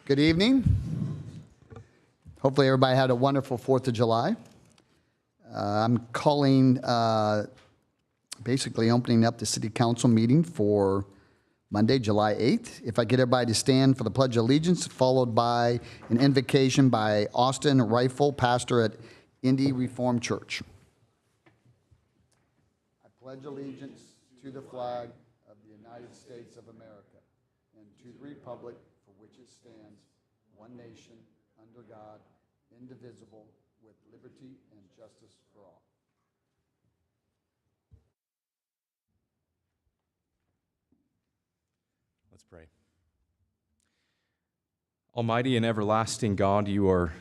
Good evening. Hopefully everybody had a wonderful 4th of July. I'm calling, basically opening up the city council meeting for Monday, July 8th. If I get everybody to stand for the Pledge of Allegiance, followed by an invocation by Austin Rifle, pastor at Indy Reformed Church. I pledge allegiance to the flag of the United States of America and to the republic for which it stands, one nation, under God, indivisible, with liberty and justice for all. Let's pray. Almighty and everlasting God, you are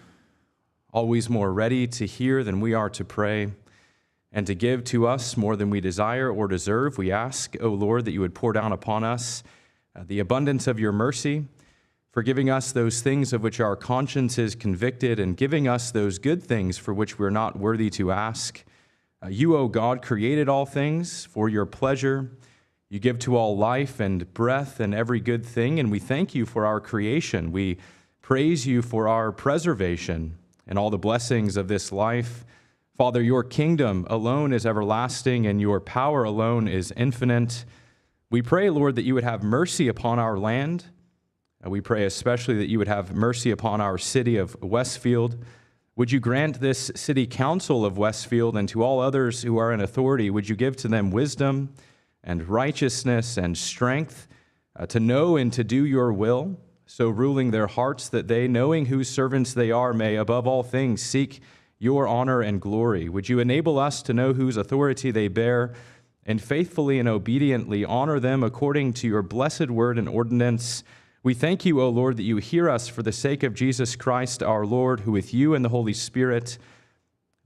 always more ready to hear than we are to pray, and to give to us more than we desire or deserve. We ask, O Lord, that you would pour down upon us the abundance of your mercy, forgiving us those things of which our conscience is convicted, and giving us those good things for which we're not worthy to ask. You, O God, created all things for your pleasure. You give to all life and breath and every good thing, and we thank you for our creation. We praise you for our preservation and all the blessings of this life. Father, your kingdom alone is everlasting, and your power alone is infinite. We pray, Lord, that you would have mercy upon our land. We pray especially that you would have mercy upon our city of Westfield. Would you grant this city council of Westfield and to all others who are in authority, would you give to them wisdom and righteousness and strength to know and to do your will, so ruling their hearts that they, knowing whose servants they are, may above all things seek your honor and glory. Would you enable us to know whose authority they bear, and faithfully and obediently honor them according to your blessed word and ordinance. We thank you, O Lord, that you hear us for the sake of Jesus Christ our Lord, who with you and the Holy Spirit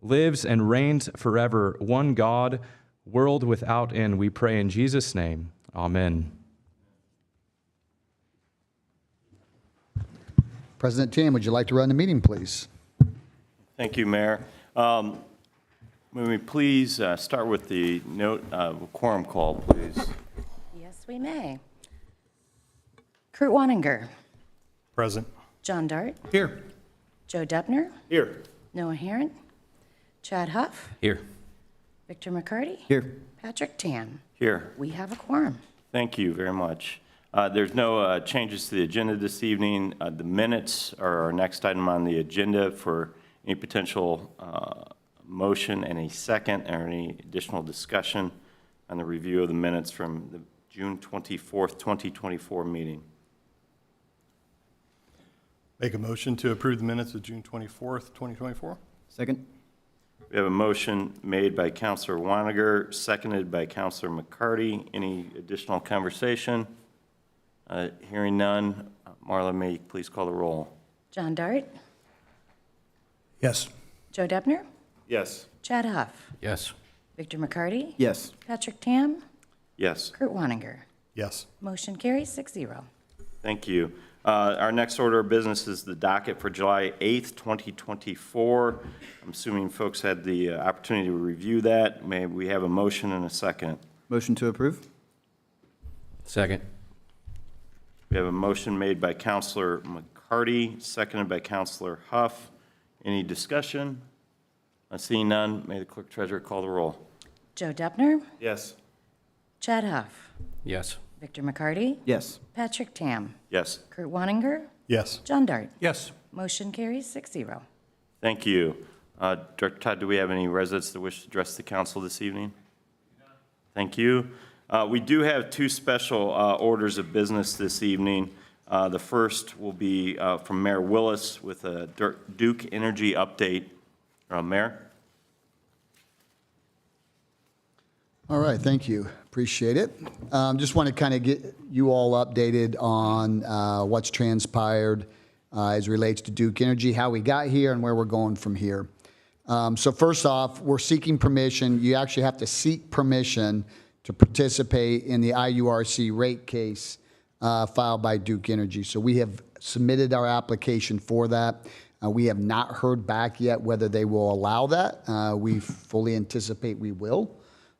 lives and reigns forever, one God, world without end. We pray in Jesus' name. Amen. President Tam, would you like to run the meeting, please? Thank you, Mayor. May we please start with the note of quorum call, please? Yes, we may. Kurt Wanninger. Present. John Dart. Here. Joe Depner. Here. Noah Herron. Chad Huff. Here. Victor McCarty. Here. Patrick Tam. Here. We have a quorum. Thank you very much. There's no changes to the agenda this evening. The minutes are our next item on the agenda for any potential motion and a second or any additional discussion on the review of the minutes from the June 24th, 2024 meeting. Make a motion to approve the minutes of June 24th, 2024. Second. We have a motion made by Councilor Wanninger, seconded by Councilor McCarty. Any additional conversation? Hearing none. Marla, may you please call the roll? John Dart. Yes. Joe Depner. Yes. Chad Huff. Yes. Victor McCarty. Yes. Patrick Tam. Yes. Kurt Wanninger. Yes. Motion carries 6-0. Thank you. Our next order of business is the docket for July 8th, 2024. I'm assuming folks had the opportunity to review that. May we have a motion and a second? Motion to approve. Second. We have a motion made by Councilor McCarty, seconded by Councilor Huff. Any discussion? Seeing none, may the clerk treasurer call the roll. Joe Depner. Yes. Chad Huff. Yes. Victor McCarty. Yes. Patrick Tam. Yes. Kurt Wanninger. Yes. John Dart. Yes. Motion carries 6-0. Thank you. Director Todd, do we have any residents that wish to address the council this evening? Thank you. We do have two special orders of business this evening. The first will be from Mayor Willis with a Duke Energy update. Mayor? All right, thank you. Appreciate it. Just want to kind of get you all updated on what's transpired as it relates to Duke Energy, how we got here, and where we're going from here. So first off, we're seeking permission. You actually have to seek permission to participate in the IURC rate case filed by Duke Energy. So we have submitted our application for that. We have not heard back yet whether they will allow that. We fully anticipate we will.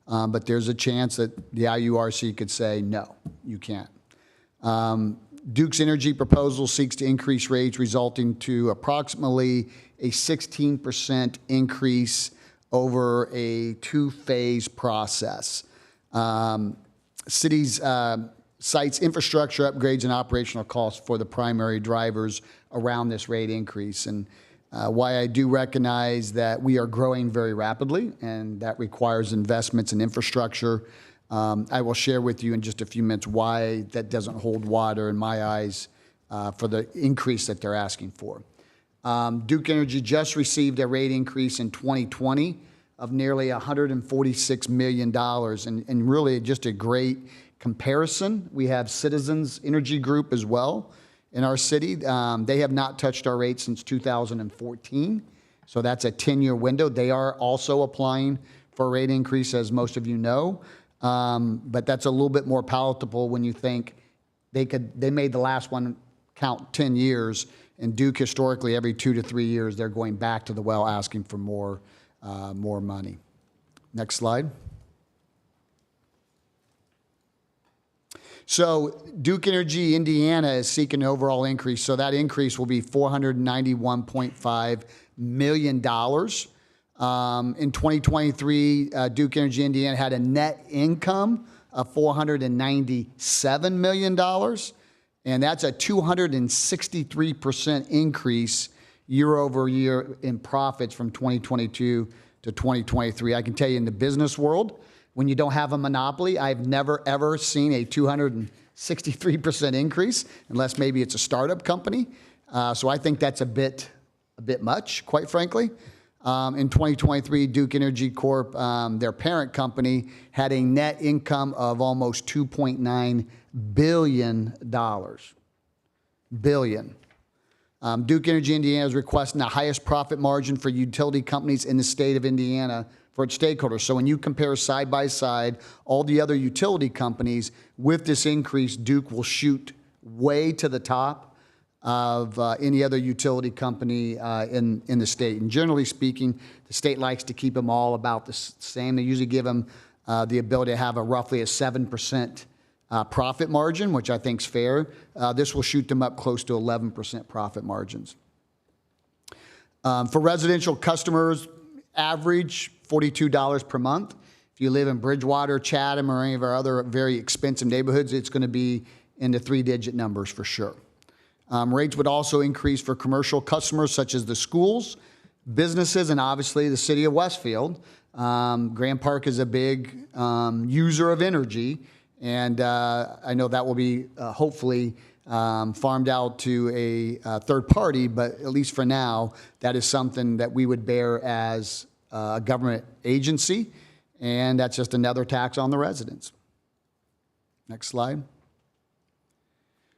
But there's a chance that the IURC could say, no, you can't. Duke's Energy proposal seeks to increase rates, resulting to approximately a 16% increase over a two-phase process. Cities cites infrastructure upgrades and operational costs for the primary drivers around this rate increase. And why I do recognize that we are growing very rapidly, and that requires investments in infrastructure. I will share with you in just a few minutes why that doesn't hold water in my eyes for the increase that they're asking for. Duke Energy just received a rate increase in 2020 of nearly $146 million, and really just a great comparison. We have Citizens Energy Group as well in our city. They have not touched our rate since 2014, so that's a 10-year window. They are also applying for a rate increase, as most of you know, but that's a little bit more palatable when you think they made the last one count 10 years, and Duke historically every 2 to 3 years they're going back to the well asking for more money. Next slide. So Duke Energy Indiana is seeking an overall increase. So that increase will be $491.5 million. In 2023, Duke Energy Indiana had a net income of $497 million. And that's a 263% increase year over year in profits from 2022 to 2023. I can tell you in the business world, when you don't have a monopoly, I've never, ever seen a 263% increase, unless maybe it's a startup company. So I think that's a bit much, quite frankly. In 2023, Duke Energy Corp., their parent company, had a net income of almost $2.9 billion. Duke Energy Indiana is requesting the highest profit margin for utility companies in the state of Indiana for its stakeholders. So when you compare side by side all the other utility companies, with this increase, Duke will shoot way to the top of any other utility company in the state. And generally speaking, the state likes to keep them all about the same. They usually give them the ability to have roughly a 7% profit margin, which I think is fair. This will shoot them up close to 11% profit margins. For residential customers, average $42 per month. If you live in Bridgewater, Chatham, or any of our other very expensive neighborhoods, it's going to be in the 3-digit numbers for sure. Rates would also increase for commercial customers such as the schools, businesses, and obviously the city of Westfield. Grand Park is a big user of energy, and I know that will be hopefully farmed out to a third party, but at least for now, that is something that we would bear as a government agency, and that's just another tax on the residents. Next slide.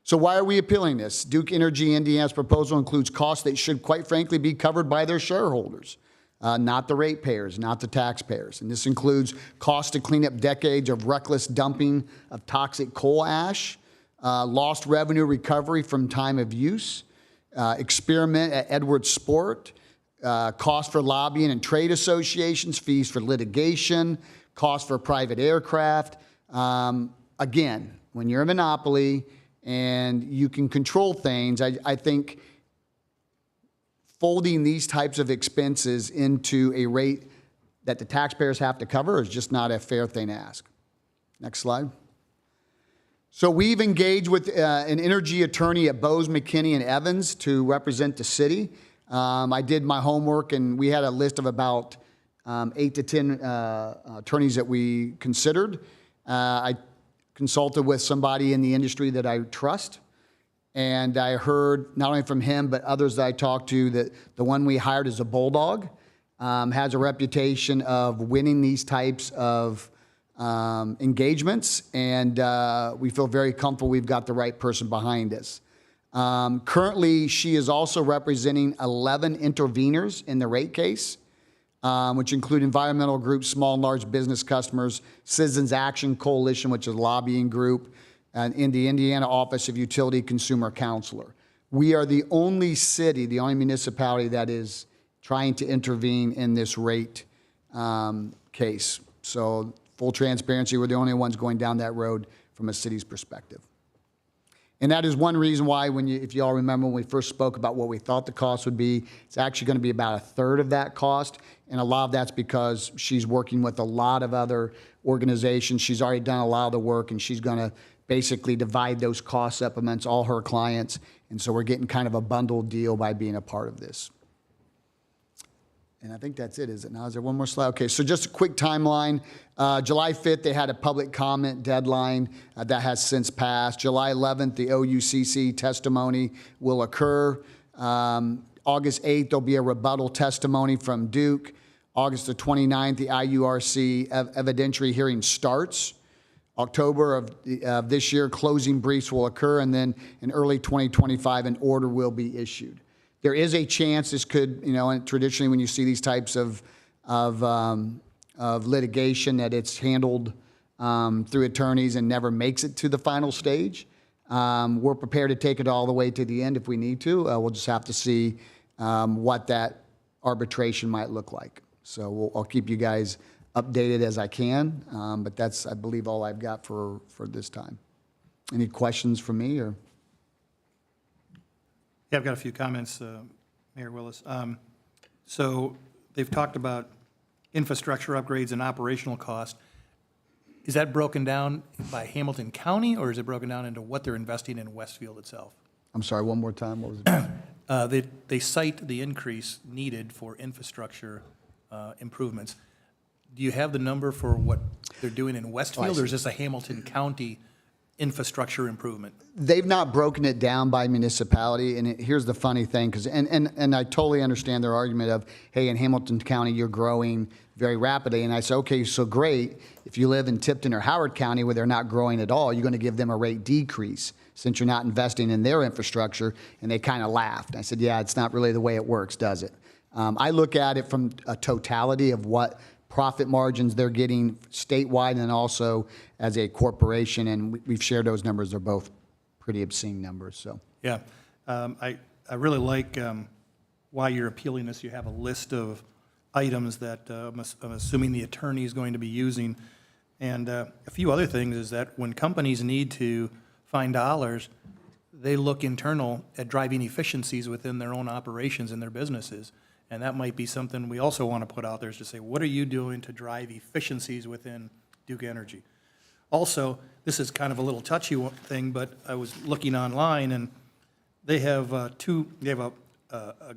So why are we appealing this? Duke Energy Indiana's proposal includes costs that should, quite frankly, be covered by their shareholders, not the ratepayers, not the taxpayers. And this includes costs to clean up decades of reckless dumping of toxic coal ash, lost revenue recovery from time of use, experiment at Edwards Sport, costs for lobbying and trade associations, fees for litigation, costs for private aircraft. Again, when you're a monopoly and you can control things, I think folding these types of expenses into a rate that the taxpayers have to cover is just not a fair thing to ask. Next slide. So we've engaged with an energy attorney at Bose, McKinney, and Evans to represent the city. I did my homework, and we had a list of about 8 to 10 attorneys that we considered. I consulted with somebody in the industry that I trust, and I heard not only from him but others that I talked to that the one we hired is a bulldog, has a reputation of winning these types of engagements, and we feel very comfortable we've got the right person behind us. Currently, she is also representing 11 interveners in the rate case, which include environmental groups, small and large business customers, Citizens Action Coalition, which is a lobbying group, and in the Indiana Office of Utility Consumer Counselor. We are the only city, the only municipality that is trying to intervene in this rate case. So full transparency, we're the only ones going down that road from a city's perspective. And that is one reason why, if you all remember, when we first spoke about what we thought the cost would be, it's actually going to be about a third of that cost. And a lot of that's because she's working with a lot of other organizations. She's already done a lot of the work, and she's going to basically divide those costs up amongst all her clients. And so we're getting kind of a bundled deal by being a part of this. And I think that's it, is it now? Is there one more slide? Okay, so just a quick timeline. July 5th, they had a public comment deadline that has since passed. July 11th, the OUCC testimony will occur. August 8th, there'll be a rebuttal testimony from Duke. August the 29th, the IURC evidentiary hearing starts. October of this year, closing briefs will occur, and then in early 2025, an order will be issued. There is a chance this could, and traditionally when you see these types of litigation, that it's handled through attorneys and never makes it to the final stage. We're prepared to take it all the way to the end if we need to. We'll just have to see what that arbitration might look like. So I'll keep you guys updated as I can, but that's, I believe, all I've got for this time. Any questions from me, or? Yeah, I've got a few comments, Mayor Willis. So they've talked about infrastructure upgrades and operational cost. Is that broken down by Hamilton County, or is it broken down into what they're investing in Westfield itself? I'm sorry, one more time, what was it? They cite the increase needed for infrastructure improvements. Do you have the number for what they're doing in Westfield, or is this a Hamilton County infrastructure improvement? They've not broken it down by municipality, and here's the funny thing, because and I totally understand their argument of, hey, in Hamilton County you're growing very rapidly, and I say, okay, so great. If you live in Tipton or Howard County where they're not growing at all, you're going to give them a rate decrease since you're not investing in their infrastructure, and they kind of laughed. I said, yeah, it's not really the way it works, does it? I look at it from a totality of what profit margins they're getting statewide and also as a corporation, and we've shared those numbers. They're both pretty obscene numbers. So Yeah, I really like why you're appealing this. You have a list of items that I'm assuming the attorney is going to be using. And a few other things is that when companies need to find dollars, they look internal at driving efficiencies within their own operations and their businesses. And that might be something we also want to put out there, is to say, what are you doing to drive efficiencies within Duke Energy? Also, this is kind of a little touchy thing, but I was looking online, and they have a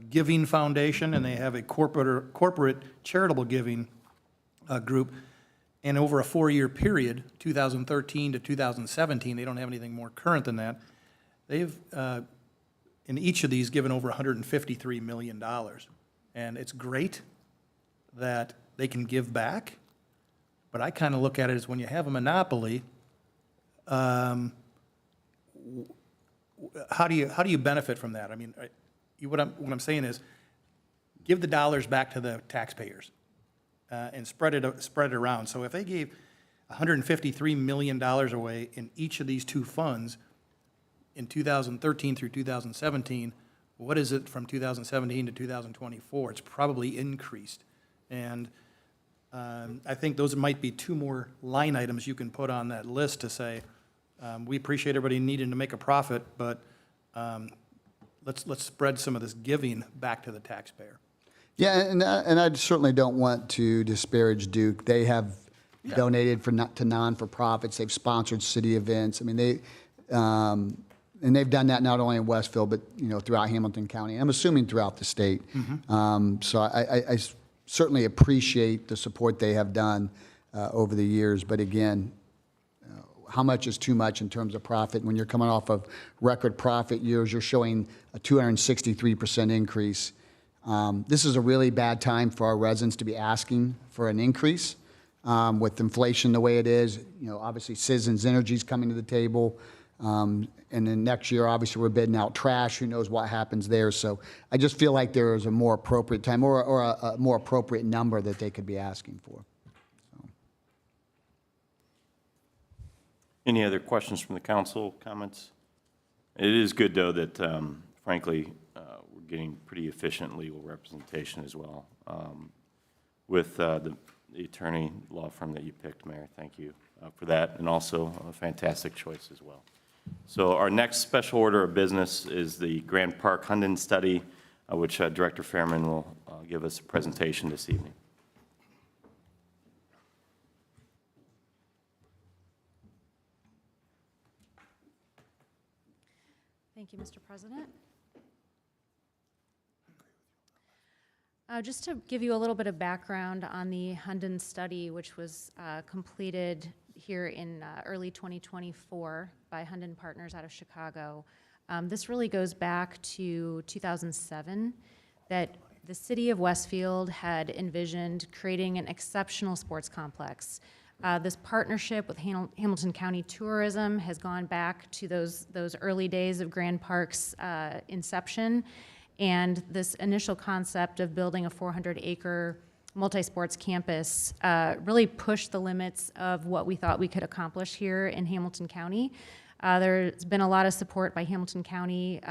giving foundation, and they have a corporate charitable giving group. And over a 4-year period, 2013 to 2017, they don't have anything more current than that, they've, in each of these, given over $153 million. And it's great that they can give back, but I kind of look at it as when you have a monopoly, how do you benefit from that? I mean, what I'm saying is, give the dollars back to the taxpayers and spread it around. So if they gave $153 million away in each of these two funds in 2013 through 2017, what is it from 2017 to 2024? It's probably increased. And I think those might be two more line items you can put on that list to say, we appreciate everybody needing to make a profit, but let's spread some of this giving back to the taxpayer. yeah, and I certainly don't want to disparage Duke. They have donated to non-for-profits. They've sponsored city events. I mean, and they've done that not only in Westfield, but throughout Hamilton County. I'm assuming throughout the state. So I certainly appreciate the support they have done over the years. But again, how much is too much in terms of profit? When you're coming off of record profit years, you're showing a 263% increase. This is a really bad time for our residents to be asking for an increase. With inflation the way it is, obviously Citizens Energy is coming to the table. And then next year, obviously, we're bidding out trash. Who knows what happens there? So I just feel like there is a more appropriate time or a more appropriate number that they could be asking for. So. Any other questions from the council, comments? It is good, though, that frankly, we're getting pretty efficient legal representation as well. With the attorney law firm that you picked, Mayor, thank you for that, and also a fantastic choice as well. So our next special order of business is the Grand Park Hunden study, which Director Fairman will give us a presentation this evening. Thank you, Mr. President. Just to give you a little bit of background on the Hunden study, which was completed here in early 2024 by Hunden Partners out of Chicago. This really goes back to 2007, that the city of Westfield had envisioned creating an exceptional sports complex. This partnership with Hamilton County Tourism has gone back to those early days of Grand Park's inception, and this initial concept of building a 400-acre multi-sports campus really pushed the limits of what we thought we could accomplish here in Hamilton County. There's been a lot of support by Hamilton County,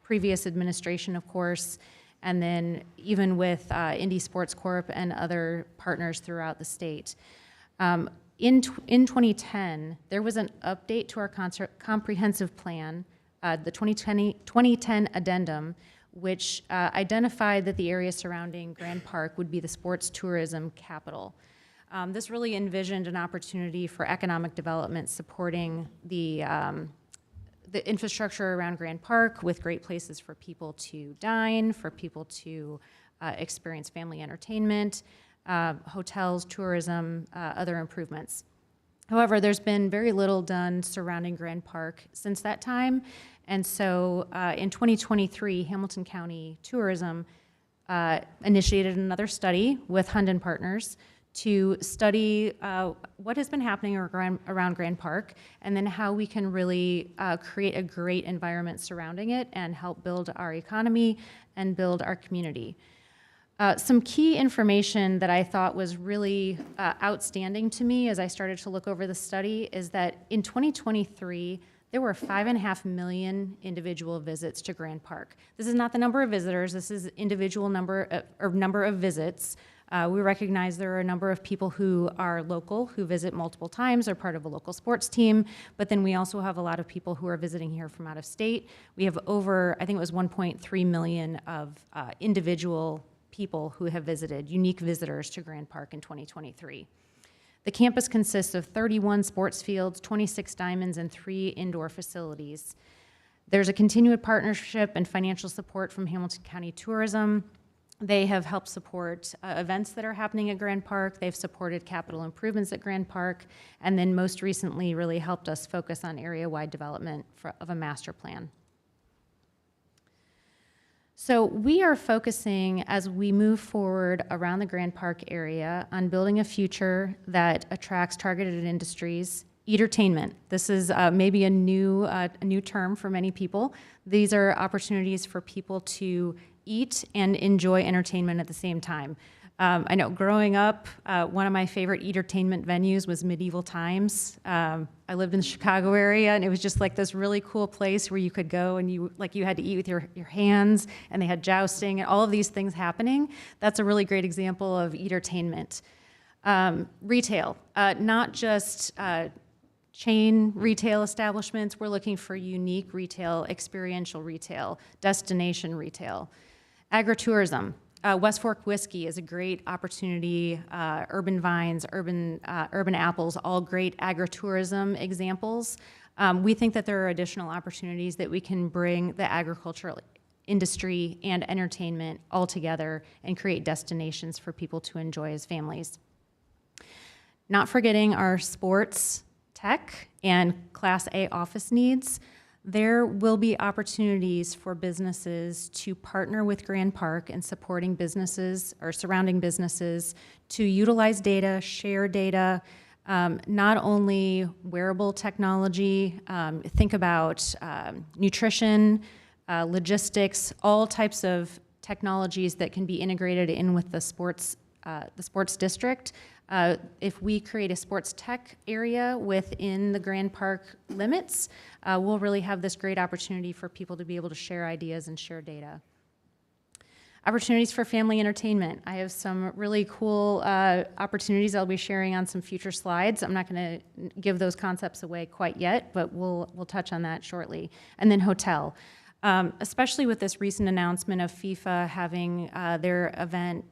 previous administration, of course, and then even with Indy Sports Corp and other partners throughout the state. In 2010, there was an update to our comprehensive plan, the 2010 addendum, which identified that the area surrounding Grand Park would be the sports tourism capital. This really envisioned an opportunity for economic development supporting the infrastructure around Grand Park with great places for people to dine, for people to experience family entertainment, hotels, tourism, other improvements. However, there's been very little done surrounding Grand Park since that time, and so in 2023, Hamilton County Tourism initiated another study with Hunden Partners to study what has been happening around Grand Park, and then how we can really create a great environment surrounding it and help build our economy and build our community. Some key information that I thought was really outstanding to me as I started to look over the study is that in 2023, there were 5.5 million individual visits to Grand Park. This is not the number of visitors, this is individual number of visits. We recognize there are a number of people who are local, who visit multiple times, are part of a local sports team, but then we also have a lot of people who are visiting here from out of state. We have over, I think it was 1.3 million of individual people who have visited, unique visitors to Grand Park in 2023. The campus consists of 31 sports fields, 26 diamonds, and 3 indoor facilities. There's a continued partnership and financial support from Hamilton County Tourism. They have helped support events that are happening at Grand Park. They've supported capital improvements at Grand Park, and then most recently really helped us focus on area-wide development of a master plan. So we are focusing, as we move forward around the Grand Park area, on building a future that attracts targeted industries. Entertainment. This is maybe a new term for many people. These are opportunities for people to eat and enjoy entertainment at the same time. I know growing up, one of my favorite entertainment venues was Medieval Times. I lived in the Chicago area, and it was just like this really cool place where you could go and you had to eat with your hands, and they had jousting and all of these things happening. That's a really great example of entertainment. Retail, not just chain retail establishments. We're looking for unique retail, experiential retail, destination retail. Agritourism. West Fork Whiskey is a great opportunity. Urban Vines, Urban Apples, all great agritourism examples. We think that there are additional opportunities that we can bring the agricultural industry and entertainment all together and create destinations for people to enjoy as families. Not forgetting our sports, tech, and Class A office needs. There will be opportunities for businesses to partner with Grand Park in supporting businesses or surrounding businesses to utilize data, share data, not only wearable technology, think about nutrition, logistics, all types of technologies that can be integrated in with the sports district. If we create a sports tech area within the Grand Park limits, we'll really have this great opportunity for people to be able to share ideas and share data. Opportunities for family entertainment. I have some really cool opportunities I'll be sharing on some future slides. I'm not going to give those concepts away quite yet, but we'll touch on that shortly. And then hotel. Especially with this recent announcement of FIFA having their event,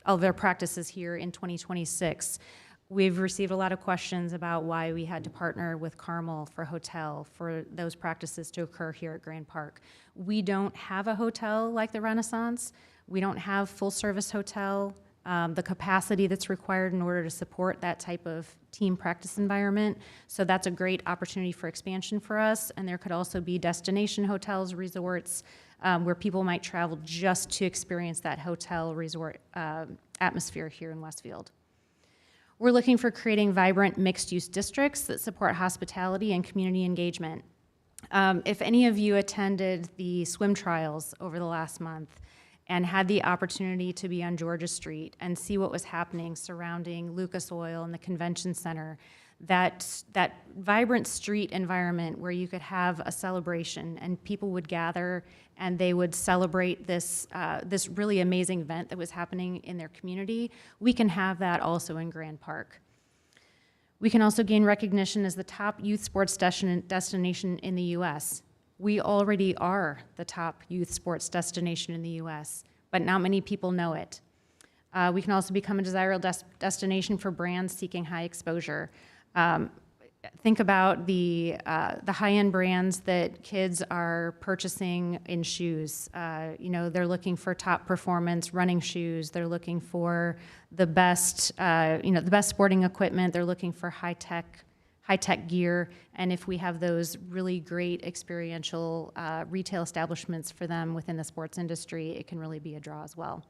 all their practices here in 2026. We've received a lot of questions about why we had to partner with Carmel for hotel for those practices to occur here at Grand Park. We don't have a hotel like the Renaissance. We don't have full-service hotel. The capacity that's required in order to support that type of team practice environment. So that's a great opportunity for expansion for us. And there could also be destination hotels, resorts, where people might travel just to experience that hotel resort atmosphere here in Westfield. We're looking for creating vibrant mixed-use districts that support hospitality and community engagement. If any of you attended the swim trials over the last month and had the opportunity to be on Georgia Street and see what was happening surrounding Lucas Oil and the convention center, that vibrant street environment where you could have a celebration and people would gather and they would celebrate this really amazing event that was happening in their community, we can have that also in Grand Park. We can also gain recognition as the top youth sports destination in the U.S. We already are the top youth sports destination in the U.S., but not many people know it. We can also become a desirable destination for brands seeking high exposure. Think about the high-end brands that kids are purchasing in shoes. They're looking for top performance running shoes. They're looking for the best, the best sporting equipment. They're looking for high-tech gear. And if we have those really great experiential retail establishments for them within the sports industry, it can really be a draw as well.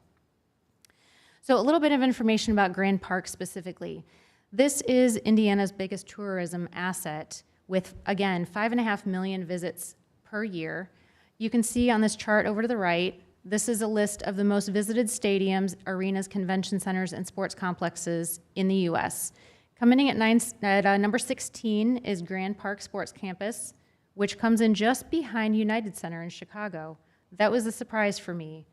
So a little bit of information about Grand Park specifically. This is Indiana's biggest tourism asset with, again, 5.5 million visits per year. You can see on this chart over to the right, this is a list of the most visited stadiums, arenas, convention centers, and sports complexes in the U.S. Coming in at number 16 is Grand Park Sports Campus, which comes in just behind United Center in Chicago. That was a surprise for me.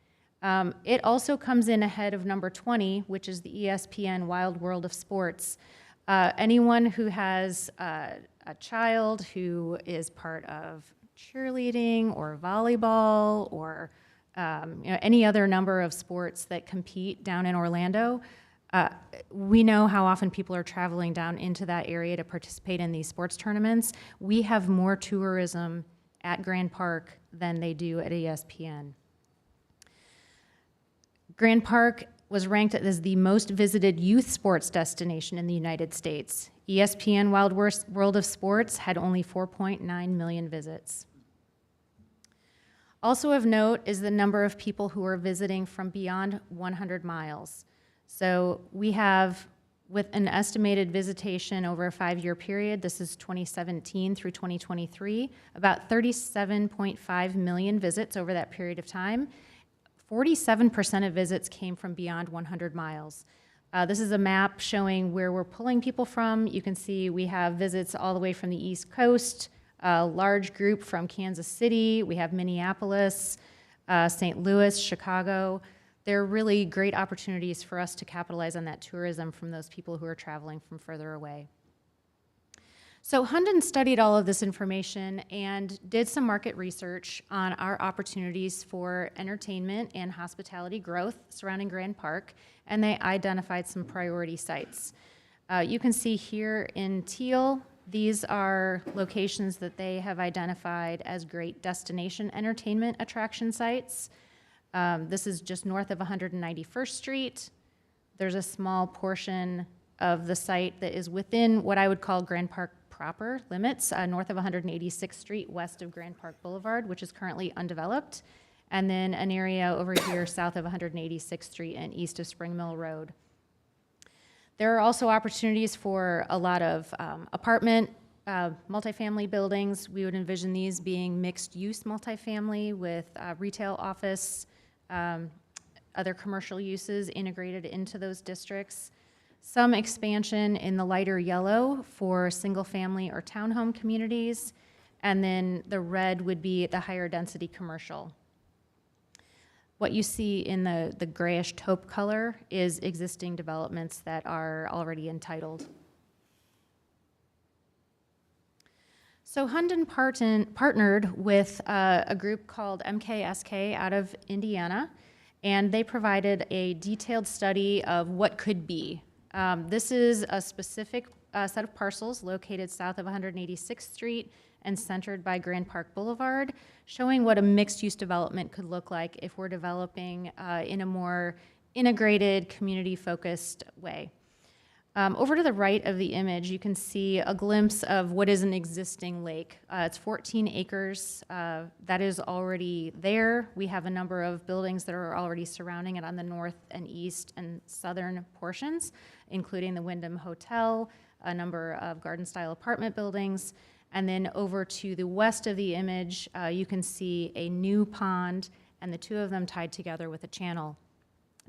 It also comes in ahead of number 20, which is the ESPN Wild World of Sports. Anyone who has a child who is part of cheerleading or volleyball or any other number of sports that compete down in Orlando, we know how often people are traveling down into that area to participate in these sports tournaments. We have more tourism at Grand Park than they do at ESPN. Grand Park was ranked as the most visited youth sports destination in the United States. ESPN Wild World of Sports had only 4.9 million visits. Also of note is the number of people who are visiting from beyond 100 miles. So we have, with an estimated visitation over a 5-year period, this is 2017 through 2023, about 37.5 million visits over that period of time. 47% of visits came from beyond 100 miles. This is a map showing where we're pulling people from. You can see we have visits all the way from the East Coast, a large group from Kansas City. We have Minneapolis, St. Louis, Chicago. They're really great opportunities for us to capitalize on that tourism from those people who are traveling from further away. So Hunden studied all of this information and did some market research on our opportunities for entertainment and hospitality growth surrounding Grand Park, and they identified some priority sites. You can see here in teal, these are locations that they have identified as great destination entertainment attraction sites. This is just north of 191st Street. There's a small portion of the site that is within what I would call Grand Park proper limits, north of 186th Street, west of Grand Park Boulevard, which is currently undeveloped, and then an area over here south of 186th Street and east of Spring Mill Road. There are also opportunities for a lot of apartment, multifamily buildings. We would envision these being mixed-use multifamily with retail, office, other commercial uses integrated into those districts. Some expansion in the lighter yellow for single-family or townhome communities, and then the red would be the higher density commercial. What you see in the grayish taupe color is existing developments that are already entitled. So Hunden partnered with a group called MKSK out of Indiana, and they provided a detailed study of what could be. This is a specific set of parcels located south of 186th Street and centered by Grand Park Boulevard, showing what a mixed-use development could look like if we're developing in a more integrated, community-focused way. Over to the right of the image, you can see a glimpse of what is an existing lake. It's 14 acres. That is already there. We have a number of buildings that are already surrounding it on the north and east and southern portions, including the Wyndham Hotel, a number of garden-style apartment buildings. And then over to the west of the image, you can see a new pond and the two of them tied together with a channel.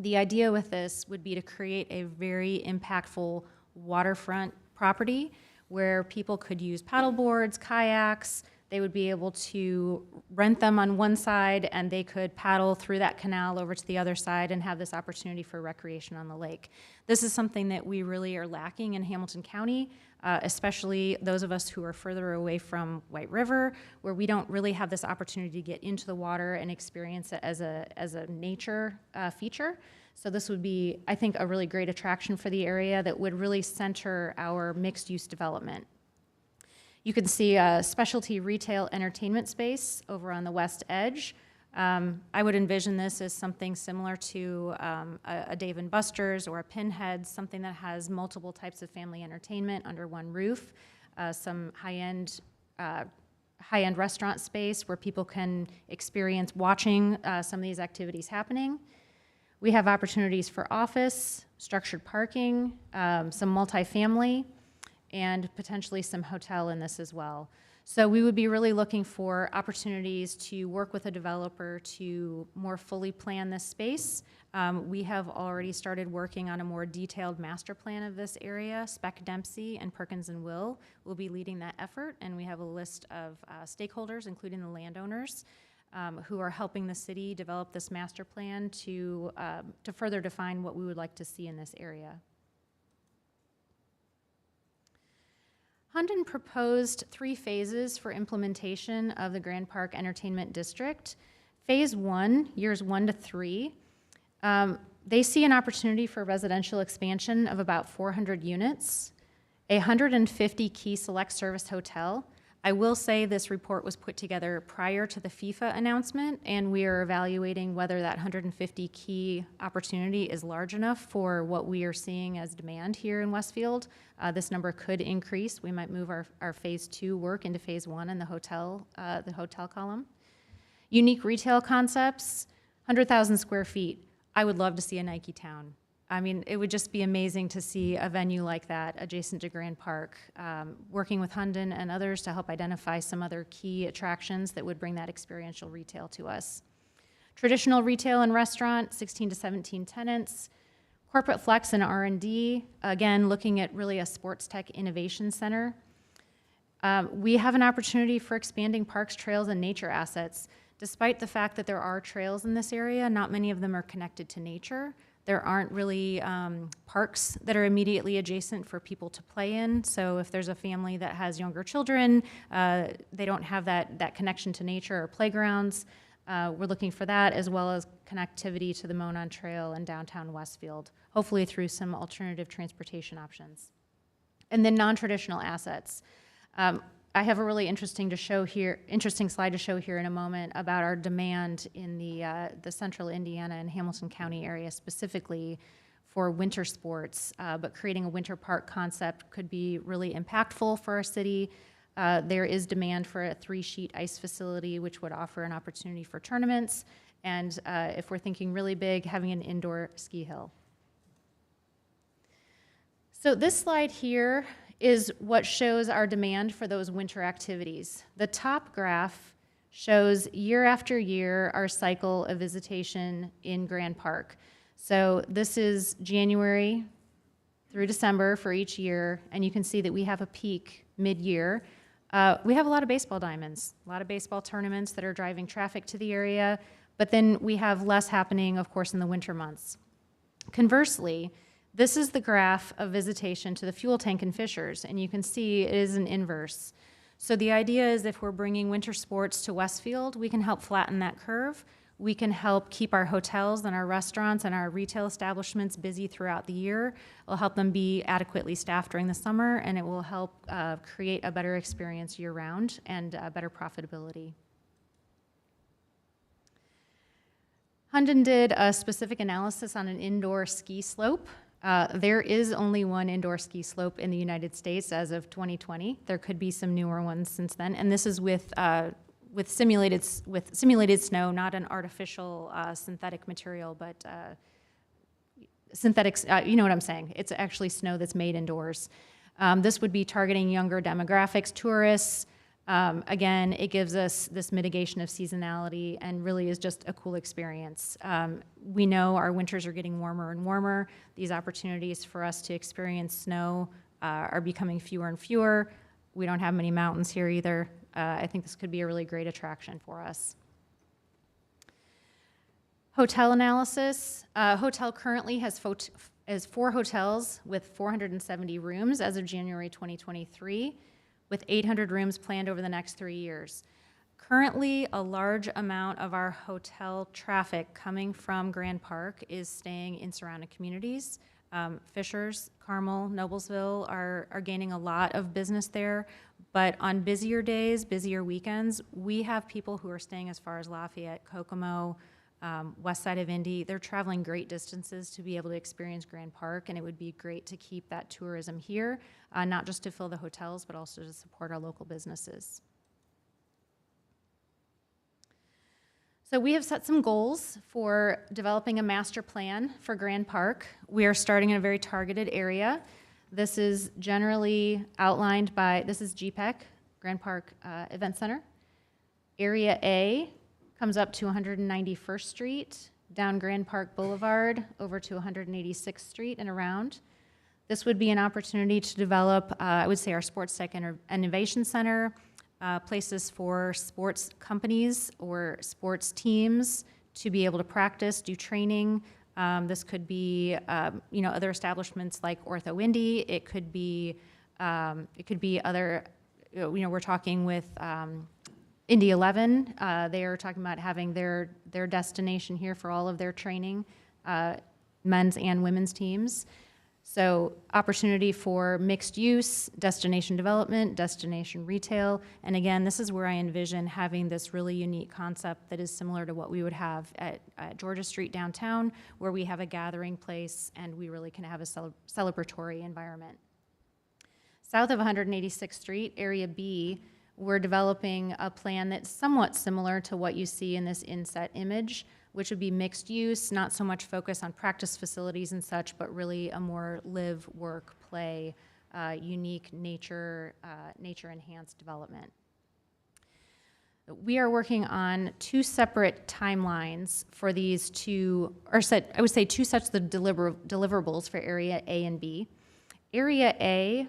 The idea with this would be to create a very impactful waterfront property where people could use paddle boards, kayaks. They would be able to rent them on one side and they could paddle through that canal over to the other side and have this opportunity for recreation on the lake. This is something that we really are lacking in Hamilton County, especially those of us who are further away from White River, where we don't really have this opportunity to get into the water and experience it as a nature feature. So this would be, I think, a really great attraction for the area that would really center our mixed-use development. You can see a specialty retail entertainment space over on the west edge. I would envision this as something similar to a Dave & Buster's or a Pinhead, something that has multiple types of family entertainment under one roof, some high-end restaurant space where people can experience watching some of these activities happening. We have opportunities for office, structured parking, some multifamily, and potentially some hotel in this as well. So we would be really looking for opportunities to work with a developer to more fully plan this space. We have already started working on a more detailed master plan of this area. Spec Dempsey and Perkins & Will be leading that effort, and we have a list of stakeholders, including the landowners, who are helping the city develop this master plan to further define what we would like to see in this area. Hunden proposed 3 phases for implementation of the Grand Park Entertainment District. Phase 1, years 1 to 3, they see an opportunity for residential expansion of about 400 units, a 150 key select service hotel. I will say this report was put together prior to the FIFA announcement, and we are evaluating whether that 150 key opportunity is large enough for what we are seeing as demand here in Westfield. This number could increase. We might move our phase 2 work into phase 1 in the hotel column. Unique retail concepts, 100,000 square feet. I would love to see a Nike town. I mean, it would just be amazing to see a venue like that adjacent to Grand Park, working with Hunden and others to help identify some other key attractions that would bring that experiential retail to us. Traditional retail and restaurant, 16 to 17 tenants. Corporate flex and R&D, again, looking at really a sports tech innovation center. We have an opportunity for expanding parks, trails, and nature assets. Despite the fact that there are trails in this area, not many of them are connected to nature. There aren't really parks that are immediately adjacent for people to play in. So if there's a family that has younger children, they don't have that connection to nature or playgrounds. We're looking for that, as well as connectivity to the Monon Trail in downtown Westfield, hopefully through some alternative transportation options. And then non-traditional assets. I have a really interesting slide to show here in a moment about our demand in the central Indiana and Hamilton County area specifically for winter sports, but creating a winter park concept could be really impactful for our city. There is demand for a 3-sheet ice facility, which would offer an opportunity for tournaments, and if we're thinking really big, having an indoor ski hill. So this slide here is what shows our demand for those winter activities. The top graph shows year after year our cycle of visitation in Grand Park. So this is January through December for each year, and you can see that we have a peak mid-year. We have a lot of baseball diamonds, a lot of baseball tournaments that are driving traffic to the area, But then we have less happening, of course, in the winter months. Conversely, this is the graph of visitation to the fuel tank in Fishers, and you can see it is an inverse. So the idea is if we're bringing winter sports to Westfield, we can help flatten that curve. We can help keep our hotels and our restaurants and our retail establishments busy throughout the year. It'll help them be adequately staffed during the summer, and it will help create a better experience year-round and better profitability. Hunden did a specific analysis on an indoor ski slope. There is only one indoor ski slope in the United States as of 2020. There could be some newer ones since then, and this is with simulated snow, not an artificial synthetic material, but synthetics. You know what I'm saying? It's actually snow that's made indoors. This would be targeting younger demographics, tourists. Again, it gives us this mitigation of seasonality and really is just a cool experience. We know our winters are getting warmer and warmer. These opportunities for us to experience snow are becoming fewer and fewer. We don't have many mountains here either. I think this could be a really great attraction for us. Hotel analysis. Hotel currently has 4 hotels with 470 rooms as of January 2023. With 800 rooms planned over the next 3 years. Currently, a large amount of our hotel traffic coming from Grand Park is staying in surrounding communities. Fishers, Carmel, Noblesville are gaining a lot of business there, but on busier days, busier weekends, we have people who are staying as far as Lafayette, Kokomo, west side of Indy. They're traveling great distances to be able to experience Grand Park, and it would be great to keep that tourism here, not just to fill the hotels, but also to support our local businesses. So we have set some goals for developing a master plan for Grand Park. We are starting in a very targeted area. This is generally outlined by, this is GPEC, Grand Park Event Center. Area A comes up to 191st Street, down Grand Park Boulevard, over to 186th Street and around. This would be an opportunity to develop, I would say, our Sports Tech and Innovation Center, places for sports companies or sports teams to be able to practice, do training. This could be, other establishments like Ortho Indy. It could be other, we're talking with Indy 11, they are talking about having their destination here for all of their training, men's and women's teams. So opportunity for mixed use, destination development, destination retail. And again, this is where I envision having this really unique concept that is similar to what we would have at Georgia Street downtown, where we have a gathering place and we really can have a celebratory environment. South of 186th Street, Area B, we're developing a plan that's somewhat similar to what you see in this inset image, which would be mixed use, not so much focus on practice facilities and such, but really a more live, work, play, unique nature enhanced development. We are working on 2 separate timelines for these two, I would say 2 sets of deliverables for Area A and B. Area A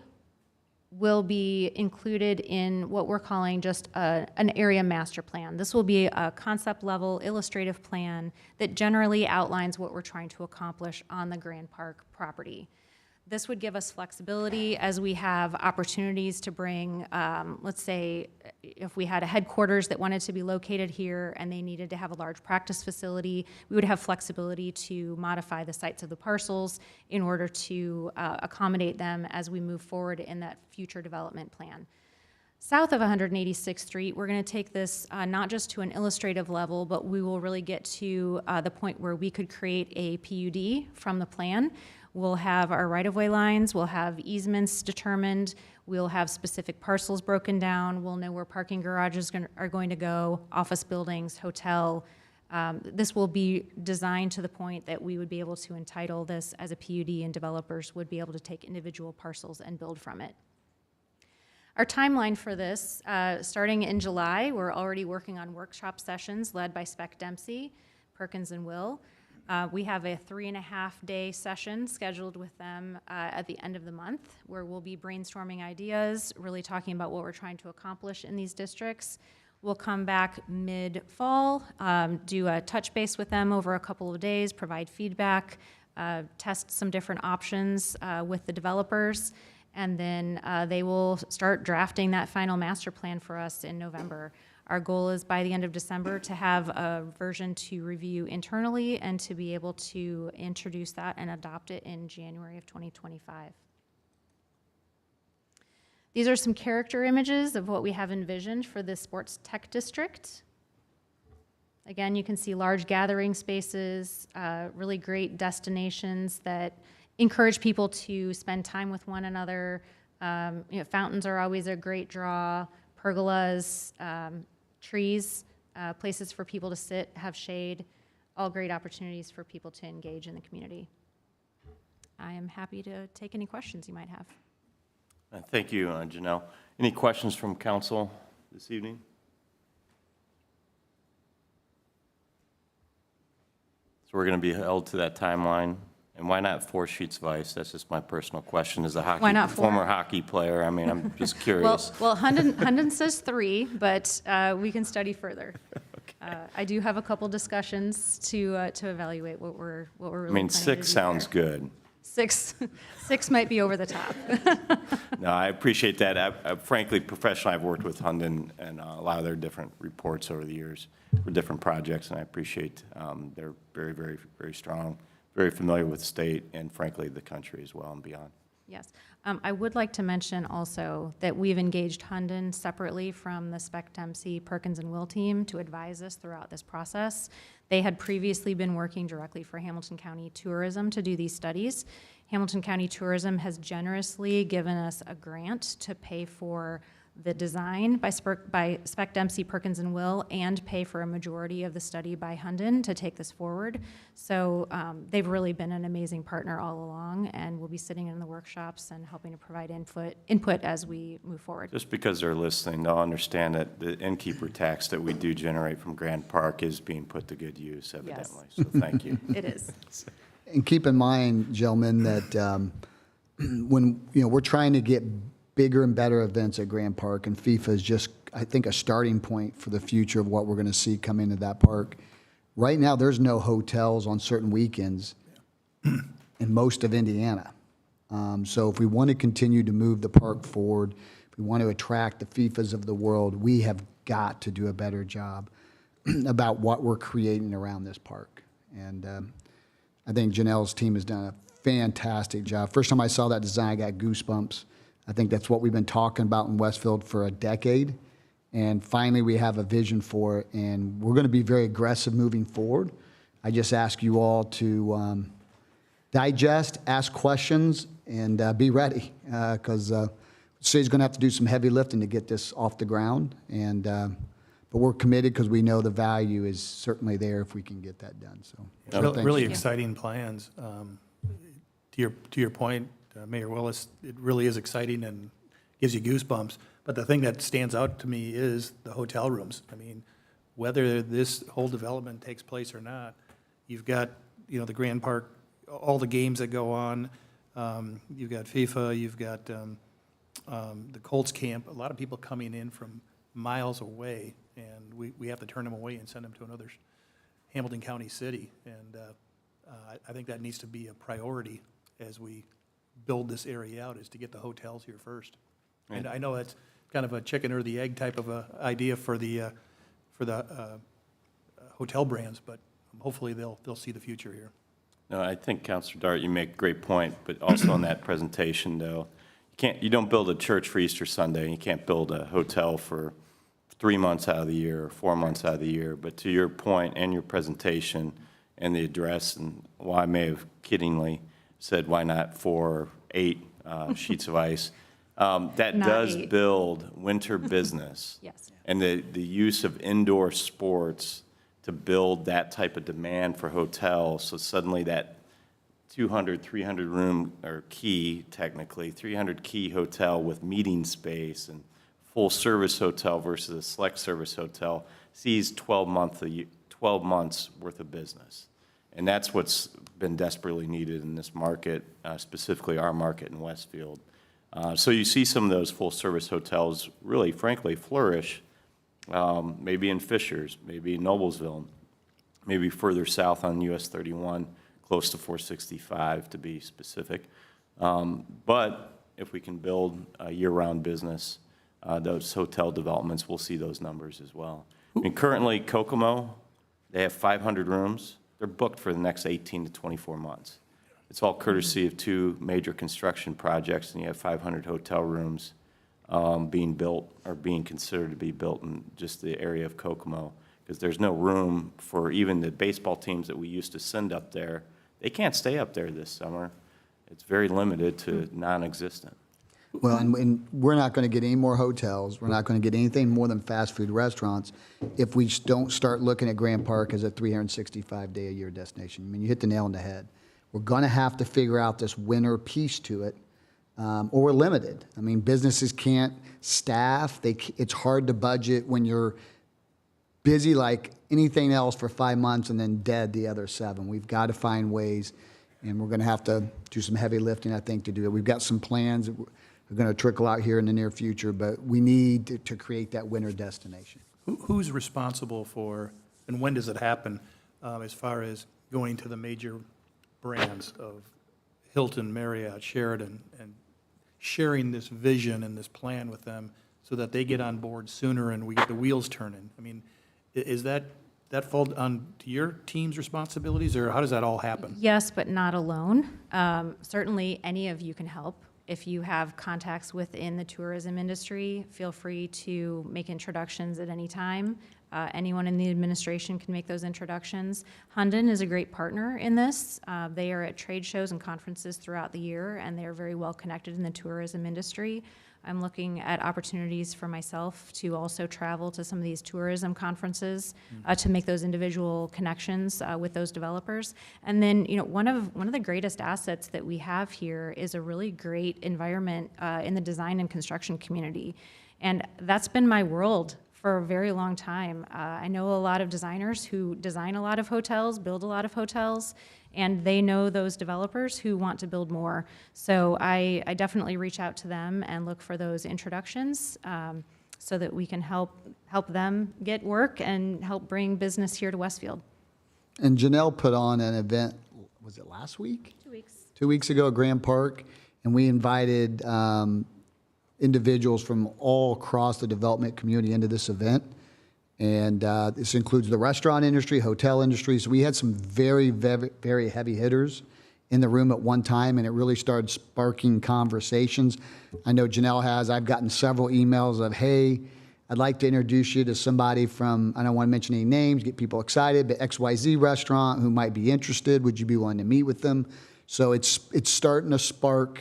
will be included in what we're calling just an area master plan. This will be a concept level illustrative plan that generally outlines what we're trying to accomplish on the Grand Park property. This would give us flexibility as we have opportunities to bring, let's say, if we had a headquarters that wanted to be located here and they needed to have a large practice facility, we would have flexibility to modify the sites of the parcels in order to accommodate them as we move forward in that future development plan. South of 186th Street, we're going to take this not just to an illustrative level, but we will really get to the point where we could create a PUD from the plan. We'll have our right-of-way lines, we'll have easements determined, we'll have specific parcels broken down, we'll know where parking garages are going to go, office buildings, hotel. This will be designed to the point that we would be able to entitle this as a PUD and developers would be able to take individual parcels and build from it. Our timeline for this, starting in July, we're already working on workshop sessions led by Spec Dempsey, Perkins and Will. We have a 3.5-day session scheduled with them at the end of the month where we'll be brainstorming ideas, really talking about what we're trying to accomplish in these districts. We'll come back mid-fall, do a touch base with them over a couple of days, provide feedback, test some different options with the developers, and then they will start drafting that final master plan for us in November. Our goal is by the end of December to have a version to review internally and to be able to introduce that and adopt it in January of 2025. These are some character images of what we have envisioned for the sports tech district. Again, you can see large gathering spaces, really great destinations that encourage people to spend time with one another. Fountains are always a great draw, pergolas, trees, places for people to sit, have shade, all great opportunities for people to engage in the community. I am happy to take any questions you might have. Thank you, Janelle. Any questions from council this evening? So we're going to be held to that timeline. And why not 4 sheets of ice? That's just my personal question as a Why not 4? former hockey player. I mean, I'm just curious. Well, Hunden says 3, but we can study further. Okay. I do have a couple discussions to evaluate what we're really I mean, planning to 6 do sounds there. good. 6 might be over the top. No, I appreciate that. Frankly, professionally, I've worked with Hunden and a lot of their different reports over the years for different projects, and I appreciate they're very, very, very strong, very familiar with the state and, frankly, the country as well and beyond. Yes. I would like to mention also that we've engaged Hunden separately from the Spec Dempsey, Perkins, and Will team to advise us throughout this process. They had previously been working directly for Hamilton County Tourism to do these studies. Hamilton County Tourism has generously given us a grant to pay for the design by Spec Dempsey, Perkins, and Will, and pay for a majority of the study by Hunden to take this forward. So they've really been an amazing partner all along, and we'll be sitting in the workshops and helping to provide input as we move forward. Just because they're listening, they'll understand that the innkeeper tax that we do generate from Grand Park is being put to good use, evidently. So thank you. It is. And keep in mind, gentlemen, that when we're trying to get bigger and better events at Grand Park, and FIFA is just, I think, a starting point for the future of what we're going to see come into that park. Right now, there's no hotels on certain weekends in most of Indiana. So if we want to continue to move the park forward, if we want to attract the FIFAs of the world, we have got to do a better job about what we're creating around this park. And I think Janelle's team has done a fantastic job. First time I saw that design, I got goosebumps. I think that's what we've been talking about in Westfield for a decade. And finally, we have a vision for it, and we're going to be very aggressive moving forward. I just ask you all to digest, ask questions, and be ready, because the city's going to have to do some heavy lifting to get this off the ground. And but we're committed because we know the value is certainly there if we can get that done. So thanks. Really exciting plans. To your point, Mayor Willis, it really is exciting and gives you goosebumps. But the thing that stands out to me is the hotel rooms. I mean, whether this whole development takes place or not, you've got, the Grand Park, all the games that go on. You've got FIFA, you've got the Colts camp. A lot of people coming in from miles away, and we have to turn them away and send them to another Hamilton County city. And I think that needs to be a priority as we build this area out, is to get the hotels here first. And I know that's kind of a chicken or the egg type of a idea for the hotel brands, but hopefully they'll see the future here. No, I think, Councilor Dart, you make a great point, but also on that presentation, though, you don't build a church for Easter Sunday, and you can't build a hotel for 3 months out of the year or 4 months out of the year. But to your point and your presentation and the address, and I may have kiddingly said, why not 4 or 8 sheets of ice? That Not does 8. build winter business. Yes. And the use of indoor sports to build that type of demand for hotels. So suddenly that 200, 300 room, or key, technically, 300 key hotel with meeting space and full service hotel versus a select service hotel sees 12 months worth of business. And that's what's been desperately needed in this market, specifically our market in Westfield. So you see some of those full service hotels really, frankly, flourish maybe in Fishers, maybe Noblesville, maybe further south on US 31, close to 465 to be specific. But if we can build a year-round business, those hotel developments will see those numbers as well. I mean, currently, Kokomo, they have 500 rooms. They're booked for the next 18 to 24 months. It's all courtesy of 2 major construction projects, and you have 500 hotel rooms being built or being considered to be built in just the area of Kokomo, because there's no room for even the baseball teams that we used to send up there. They can't stay up there this summer. It's very limited to non-existent. Well, and we're not going to get any more hotels. We're not going to get anything more than fast food restaurants if we don't start looking at Grand Park as a 365-day-a-year destination. I mean, you hit the nail on the head. We're going to have to figure out this winter piece to it, or we're limited. I mean, businesses can't staff. It's hard to budget when you're busy like anything else for 5 months and then dead the other 7. We've got to find ways, and we're going to have to do some heavy lifting, I think, to do it. We've got some plans that are going to trickle out here in the near future, but we need to create that winter destination. Who's responsible for, and when does it happen, as far as going to the major brands of Hilton, Marriott, Sheraton, and sharing this vision and this plan with them so that they get on board sooner and we get the wheels turning? I mean, is that fall on to your team's responsibilities, or how does that all happen? Yes, but not alone. Certainly, any of you can help. If you have contacts within the tourism industry, feel free to make introductions at any time. Anyone in the administration can make those introductions. Hunden is a great partner in this. They are at trade shows and conferences throughout the year, and they are very well connected in the tourism industry. I'm looking at opportunities for myself to also travel to some of these tourism conferences to make those individual connections with those developers. And then, you know, one of the greatest assets that we have here is a really great environment in the design and construction community. And that's been my world for a very long time. I know a lot of designers who design a lot of hotels, build a lot of hotels, and they know those developers who want to build more. So I definitely reach out to them and look for those introductions so that we can help them get work and help bring business here to Westfield. And Janelle put on an event, was it last week? 2 weeks. 2 weeks ago at Grand Park, and we invited individuals from all across the development community into this event. And this includes the restaurant industry, hotel industry. So we had some very, very, very heavy hitters in the room at one time, and it really started sparking conversations. I know Janelle has. I've gotten several emails of, hey, I'd like to introduce you to somebody from, I don't want to mention any names, get people excited, but XYZ restaurant who might be interested. Would you be willing to meet with them? So it's starting to spark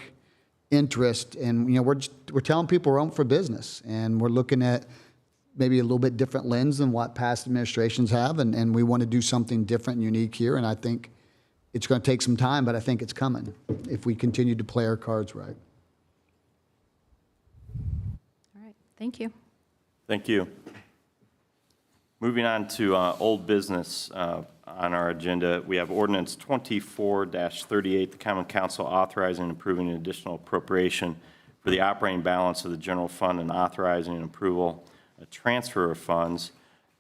interest, and you know, we're telling people we're open for business, and we're looking at maybe a little bit different lens than what past administrations have, and we want to do something different and unique here, and I think it's going to take some time, but I think it's coming if we continue to play our cards right. All right, thank you. Thank you. Moving on to old business on our agenda, we have ordinance 24-38, the Common Council authorizing and approving an additional appropriation for the operating balance of the general fund and authorizing and approval a transfer of funds.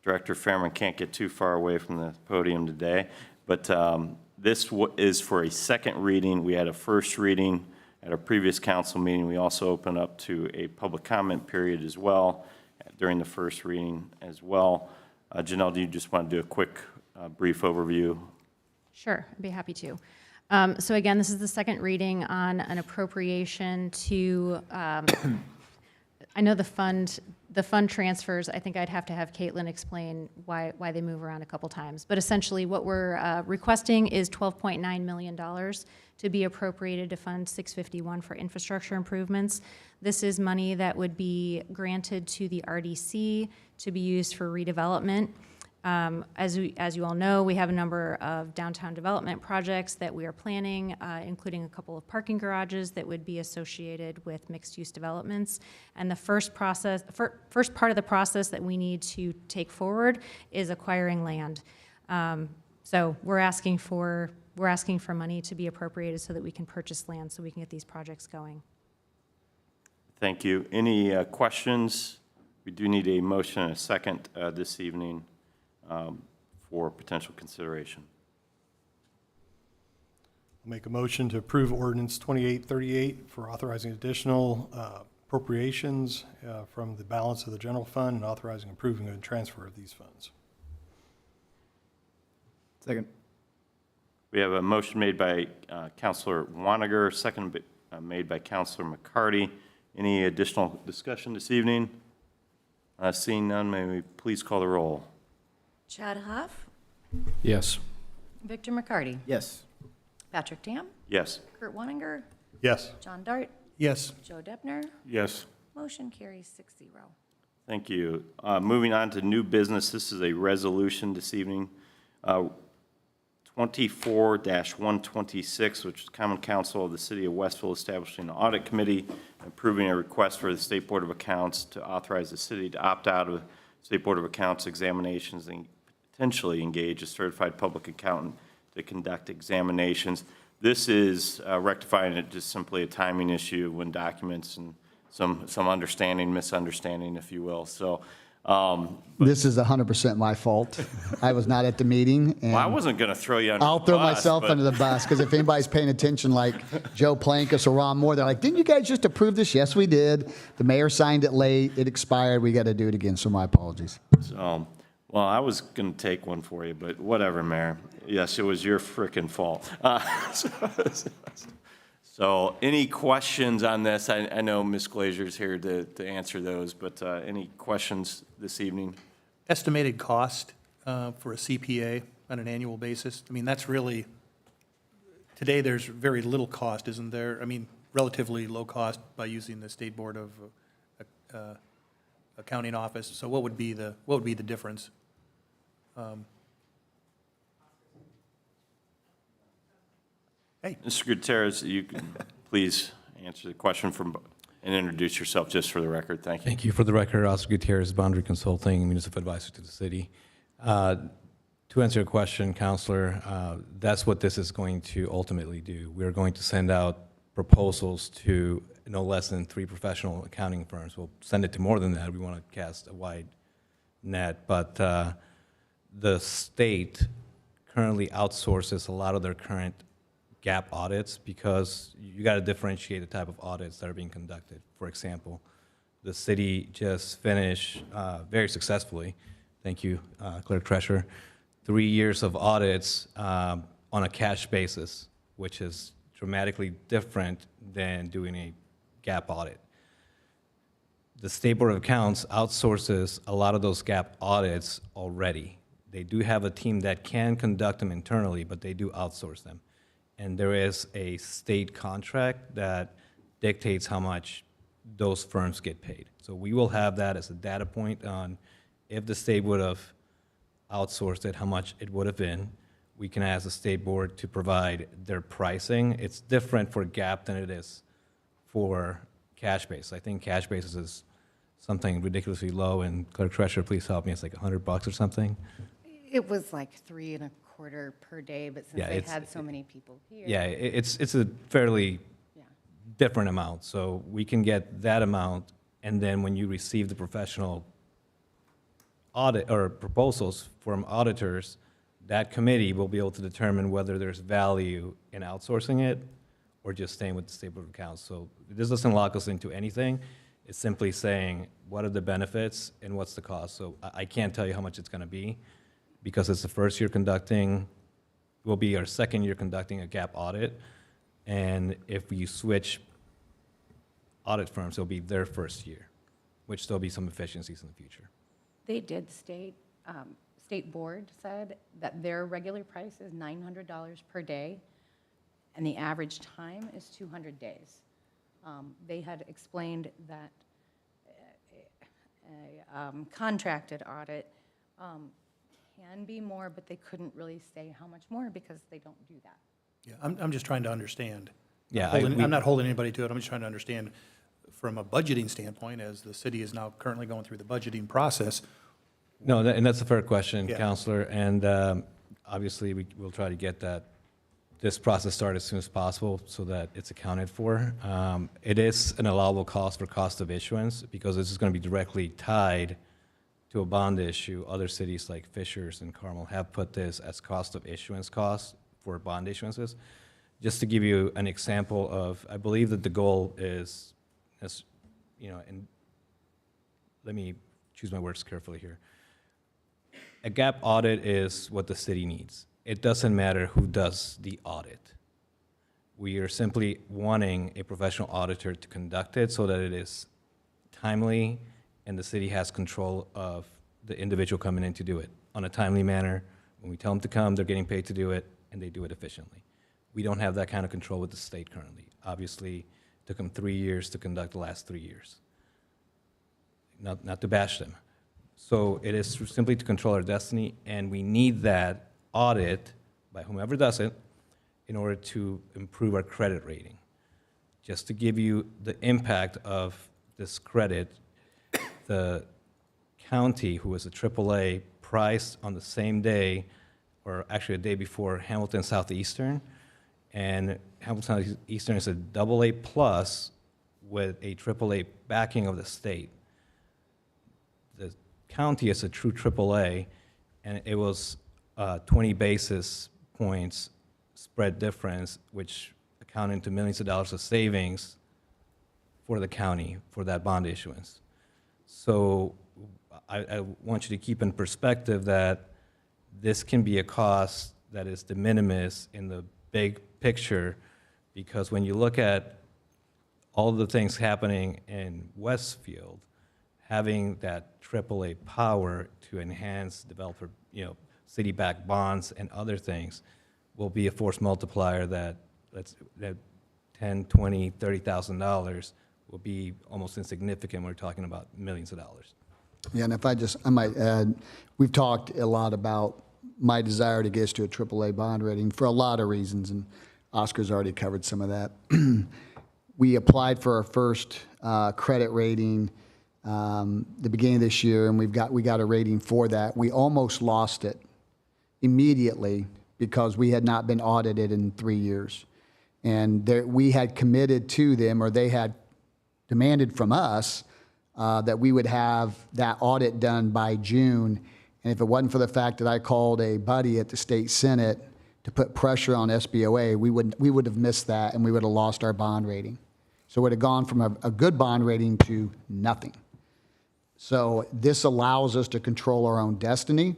Director Fairman can't get too far away from the podium today, but this is for a second reading. We had a first reading at our previous council meeting. We also opened up to a public comment period as well during the first reading as well. Janelle, do you just want to do a quick, brief overview? Sure, I'd be happy to. So again, this is the second reading on an appropriation to, I know the fund transfers, I think I'd have to have Caitlin explain why they move around a couple times. But essentially what we're requesting is $12.9 million to be appropriated to Fund 651 for infrastructure improvements. This is money that would be granted to the RDC to be used for redevelopment. As you all know, we have a number of downtown development projects that we are planning, including a couple of parking garages that would be associated with mixed-use developments. And the first part of the process that we need to take forward is acquiring land. So we're asking for money to be appropriated so that we can purchase land so we can get these projects going. Thank you. Any questions We do need a motion and a second this evening for potential consideration. I'll make a motion to approve ordinance 2838 for authorizing additional appropriations from the balance of the general fund and authorizing approving and transfer of these funds. Second. We have a motion made by Councilor Waniger, second made by Councilor McCarty. Any additional discussion this evening? Seeing none, may we please call the roll? Chad Huff, Yes. Victor McCarty, Yes. Patrick Tam, Yes. Kurt Wanninger, Yes. John Dart, Yes. Joe Deppner. Yes. Motion carries 6-0. Thank you. Moving on to new business, this is a resolution this evening. 24-126, which is Common Council of the City of Westfield establishing an audit committee, approving a request for the State Board of Accounts to authorize the city to opt out of State Board of Accounts examinations and potentially engage a certified public accountant to conduct examinations. This is rectifying it, just simply a timing issue when documents and some understanding, misunderstanding, if you will. So, This is 100% my fault. I was not at the meeting. And well, I wasn't going to throw you under I'll the throw bus, myself but- under the bus, because if anybody's paying attention, like Joe Plankus or Ron Moore, they're like, didn't you guys just approve this? Yes, we did. The mayor signed it late. It expired. We got to do it again, so my apologies. So, well, I was going to take one for you, but whatever, Mayor. Yes, it was your frickin' fault. So any questions on this? I know Ms. Glazer's here to answer those, but any questions this evening? Estimated cost for a CPA on an annual basis? I mean, that's really, today there's very little cost, isn't there? I mean, relatively low cost by using the State Board of Accounting Office. So what would be the difference? Hey, Mr. Gutierrez, you can please answer the question and introduce yourself just for the record. Thank you. Thank you. For the record, Oscar Gutierrez, Boundary Consulting, Municipal Advisor to the city. To answer your question, Counselor, that's what this is going to ultimately do. We're going to send out proposals to no less than 3 professional accounting firms. We'll send it to more than that. We want to cast a wide net. But the state currently outsources a lot of their current GAAP audits because you got to differentiate the type of audits that are being conducted. For example, the city just finished very successfully, thank you, Clerk Treasurer, 3 years of audits on a cash basis, which is dramatically different than doing a GAAP audit. The State Board of Accounts outsources a lot of those GAAP audits already. They do have a team that can conduct them internally, but they do outsource them. And there is a state contract that dictates how much those firms get paid. So we will have that as a data point on if the state would have outsourced it, how much it would have been. We can ask the state board to provide their pricing. It's different for GAAP than it is for cash basis. I think cash basis is something ridiculously low, and Clerk Treasurer, please help me, it's like $100 or something. It was like 3 1/4 per day, but since Yeah, they it's- had so many people here. Yeah, it's a fairly Yeah. different amount. So we can get that amount, and then when you receive the professional audit or proposals from auditors, that committee will be able to determine whether there's value in outsourcing it or just staying with the State Board of Accounts. So this doesn't lock us into anything. It's simply saying, what are the benefits and what's the cost? So I can't tell you how much it's going to be because it's the first year conducting, will be our second year conducting a GAAP audit. And if we switch audit firms, it'll be their first year, which there'll be some efficiencies in the future. They did state board said that their regular price is $900 per day, and the average time is 200 days. They had explained that a contracted audit can be more, but they couldn't really say how much more because they don't do that. yeah, I'm just trying to understand. Yeah, I'm not holding anybody to it. I'm just trying to understand from a budgeting standpoint, as the city is now currently going through the budgeting process. No, and that's a fair question, Yeah. Counselor, and obviously we'll try to get that this process start as soon as possible so that it's accounted for. It is an allowable cost for cost of issuance because this is going to be directly tied to a bond issue. Other cities like Fishers and Carmel have put this as cost of issuance costs for bond issuances. Just to give you an example of, I believe that the goal is, as you know, and let me choose my words carefully here. A gap audit is what the city needs. It doesn't matter who does the audit. We are simply wanting a professional auditor to conduct it so that it is timely and the city has control of the individual coming in to do it on a timely manner. When we tell them to come, they're getting paid to do it, and they do it efficiently. We don't have that kind of control with the state currently. Obviously, it took them 3 years to conduct the last 3 years. Not to bash them. So it is simply to control our destiny, and we need that audit by whomever does it in order to improve our credit rating. Just to give you the impact of this credit, the county, who is a AAA, priced on the same day, or actually a day before, Hamilton Southeastern, and Hamilton Southeastern is a AA plus with a AAA backing of the state. The county is a true AAA, and it was 20 basis points spread difference, which accounted to millions of dollars of savings for the county for that bond issuance. So I want you to keep in perspective that this can be a cost that is de minimis in the big picture, because when you look at all the things happening in Westfield, having that AAA power to enhance developer, city-backed bonds and other things will be a force multiplier that $10,000, $20,000, $30,000 will be almost insignificant. We're talking about millions of dollars. Yeah, and if I might add, we've talked a lot about my desire to get us to a AAA bond rating for a lot of reasons, and Oscar's already covered some of that. We applied for our first credit rating the beginning of this year, and we got a rating for that. We almost lost it immediately because we had not been audited in 3 years. And we had committed to them, or they had demanded from us, that we would have that audit done by June. And if it wasn't for the fact that I called a buddy at the state Senate to put pressure on SBOA, we would have missed that, and we would have lost our bond rating. So it would have gone from a good bond rating to nothing. So this allows us to control our own destiny.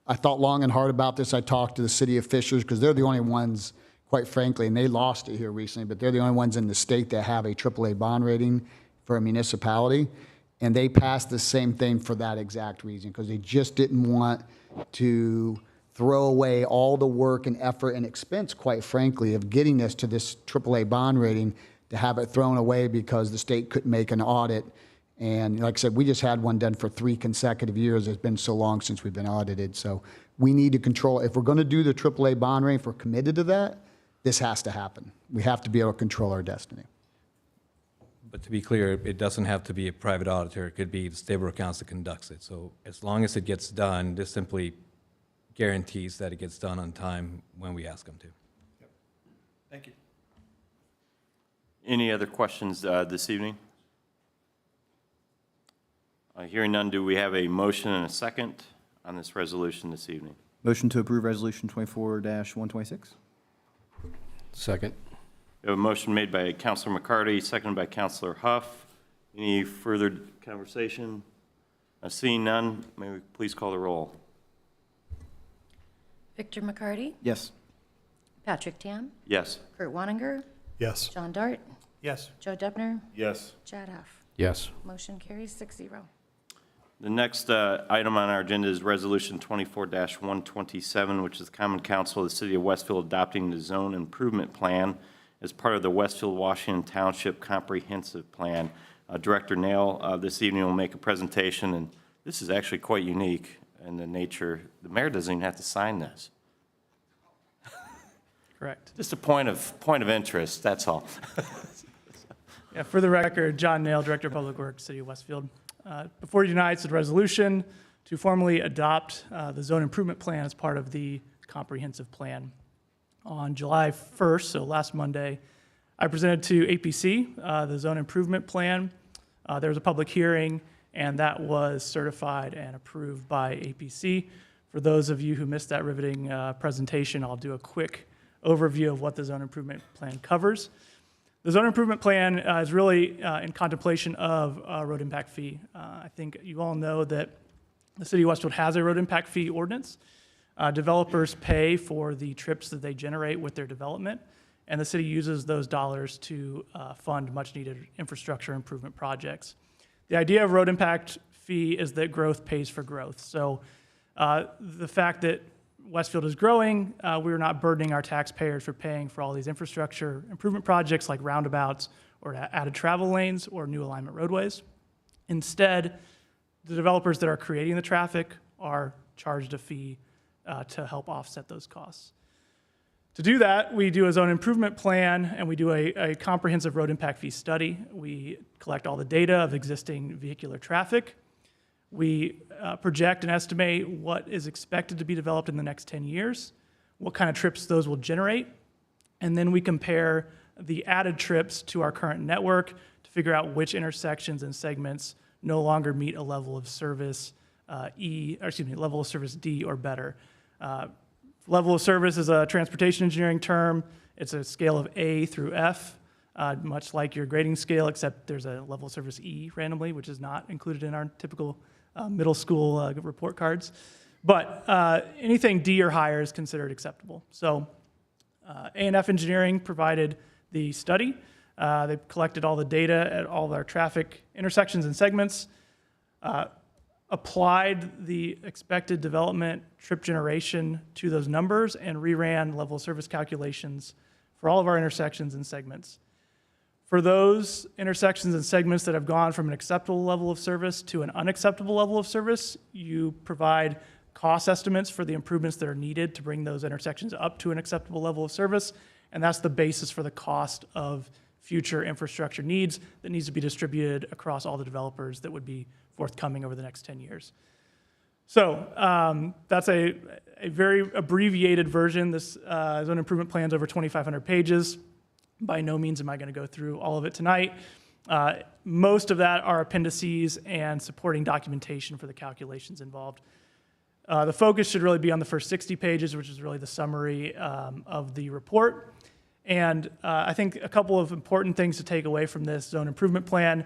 I thought long and hard about this. I talked to the city of Fishers because they're the only ones, quite frankly, and they lost it here recently, but they're the only ones in the state that have a AAA bond rating for a municipality. And they passed the same thing for that exact reason, because they just didn't want to throw away all the work and effort and expense, quite frankly, of getting us to this AAA bond rating, to have it thrown away because the state couldn't make an audit. And like I said, we just had one done for 3 consecutive years. It's been so long since we've been audited. So we need to control. If we're going to do the AAA bond rating, if we're committed to that, this has to happen. We have to be able to control our destiny. But to be clear, it doesn't have to be a private auditor. It could be the stable accounts that conducts it. So as long as it gets done, this simply guarantees that it gets done on time when we ask them to. Thank you. Any other questions this evening? Hearing none, do we have a motion and a second on this resolution this evening? Motion to approve Resolution 24-126. Second. We have a motion made by Councilor McCarty, seconded by Councilor Huff. Any further conversation? Seeing none, may we please call the roll? Victor McCarty? Yes. Patrick Tam? Yes. Kurt Wanninger? Yes. John Dart? Yes. Joe Debner? Yes. Chad Huff? Yes. Motion carries 6-0. The next item on our agenda is Resolution 24-127, which is the Common Council of the City of Westfield adopting the Zone Improvement Plan as part of the Westfield, Washington Township Comprehensive Plan. Director Nail this evening will make a presentation, and this is actually quite unique in the nature. The mayor doesn't even have to sign this. Correct. Just a point of interest, that's all. Yeah, for the record, John Nail, Director of Public Works, City of Westfield. Before you tonight is a resolution to formally adopt the zone improvement plan as part of the comprehensive plan. On July 1st, so last Monday, I presented to APC the zone improvement plan. There was a public hearing, and that was certified and approved by APC. For those of you who missed that riveting presentation, I'll do a quick overview of what the zone improvement plan covers. The zone improvement plan is really in contemplation of a road impact fee. I think you all know that the city of Westfield has a road impact fee ordinance. Developers pay for the trips that they generate with their development, and the city uses those dollars to fund much-needed infrastructure improvement projects. The idea of road impact fee is that growth pays for growth. So the fact that Westfield is growing, we're not burdening our taxpayers for paying for all these infrastructure improvement projects like roundabouts or added travel lanes or new alignment roadways. Instead, the developers that are creating the traffic are charged a fee to help offset those costs. To do that, we do a zone improvement plan and we do a comprehensive road impact fee study. We collect all the data of existing vehicular traffic. We project and estimate what is expected to be developed in the next 10 years, what kind of trips those will generate, and then we compare the added trips to our current network to figure out which intersections and segments no longer meet a level of service level of service D or better. Level of service is a transportation engineering term. It's a scale of A through F, much like your grading scale, except there's a level of service E randomly, which is not included in our typical middle school report cards. But anything D or higher is considered acceptable. So A&F Engineering provided the study. They collected all the data at all of our traffic intersections and segments, applied the expected development trip generation to those numbers, and reran level of service calculations for all of our intersections and segments. For those intersections and segments that have gone from an acceptable level of service to an unacceptable level of service, you provide cost estimates for the improvements that are needed to bring those intersections up to an acceptable level of service, and that's the basis for the cost of future infrastructure needs that needs to be distributed across all the developers that would be forthcoming over the next 10 years. So that's a very abbreviated version. This zone improvement plan is over 2,500 pages. By no means am I going to go through all of it tonight. Most of that are appendices and supporting documentation for the calculations involved. The focus should really be on the first 60 pages, which is really the summary of the report. And I think a couple of important things to take away from this zone improvement plan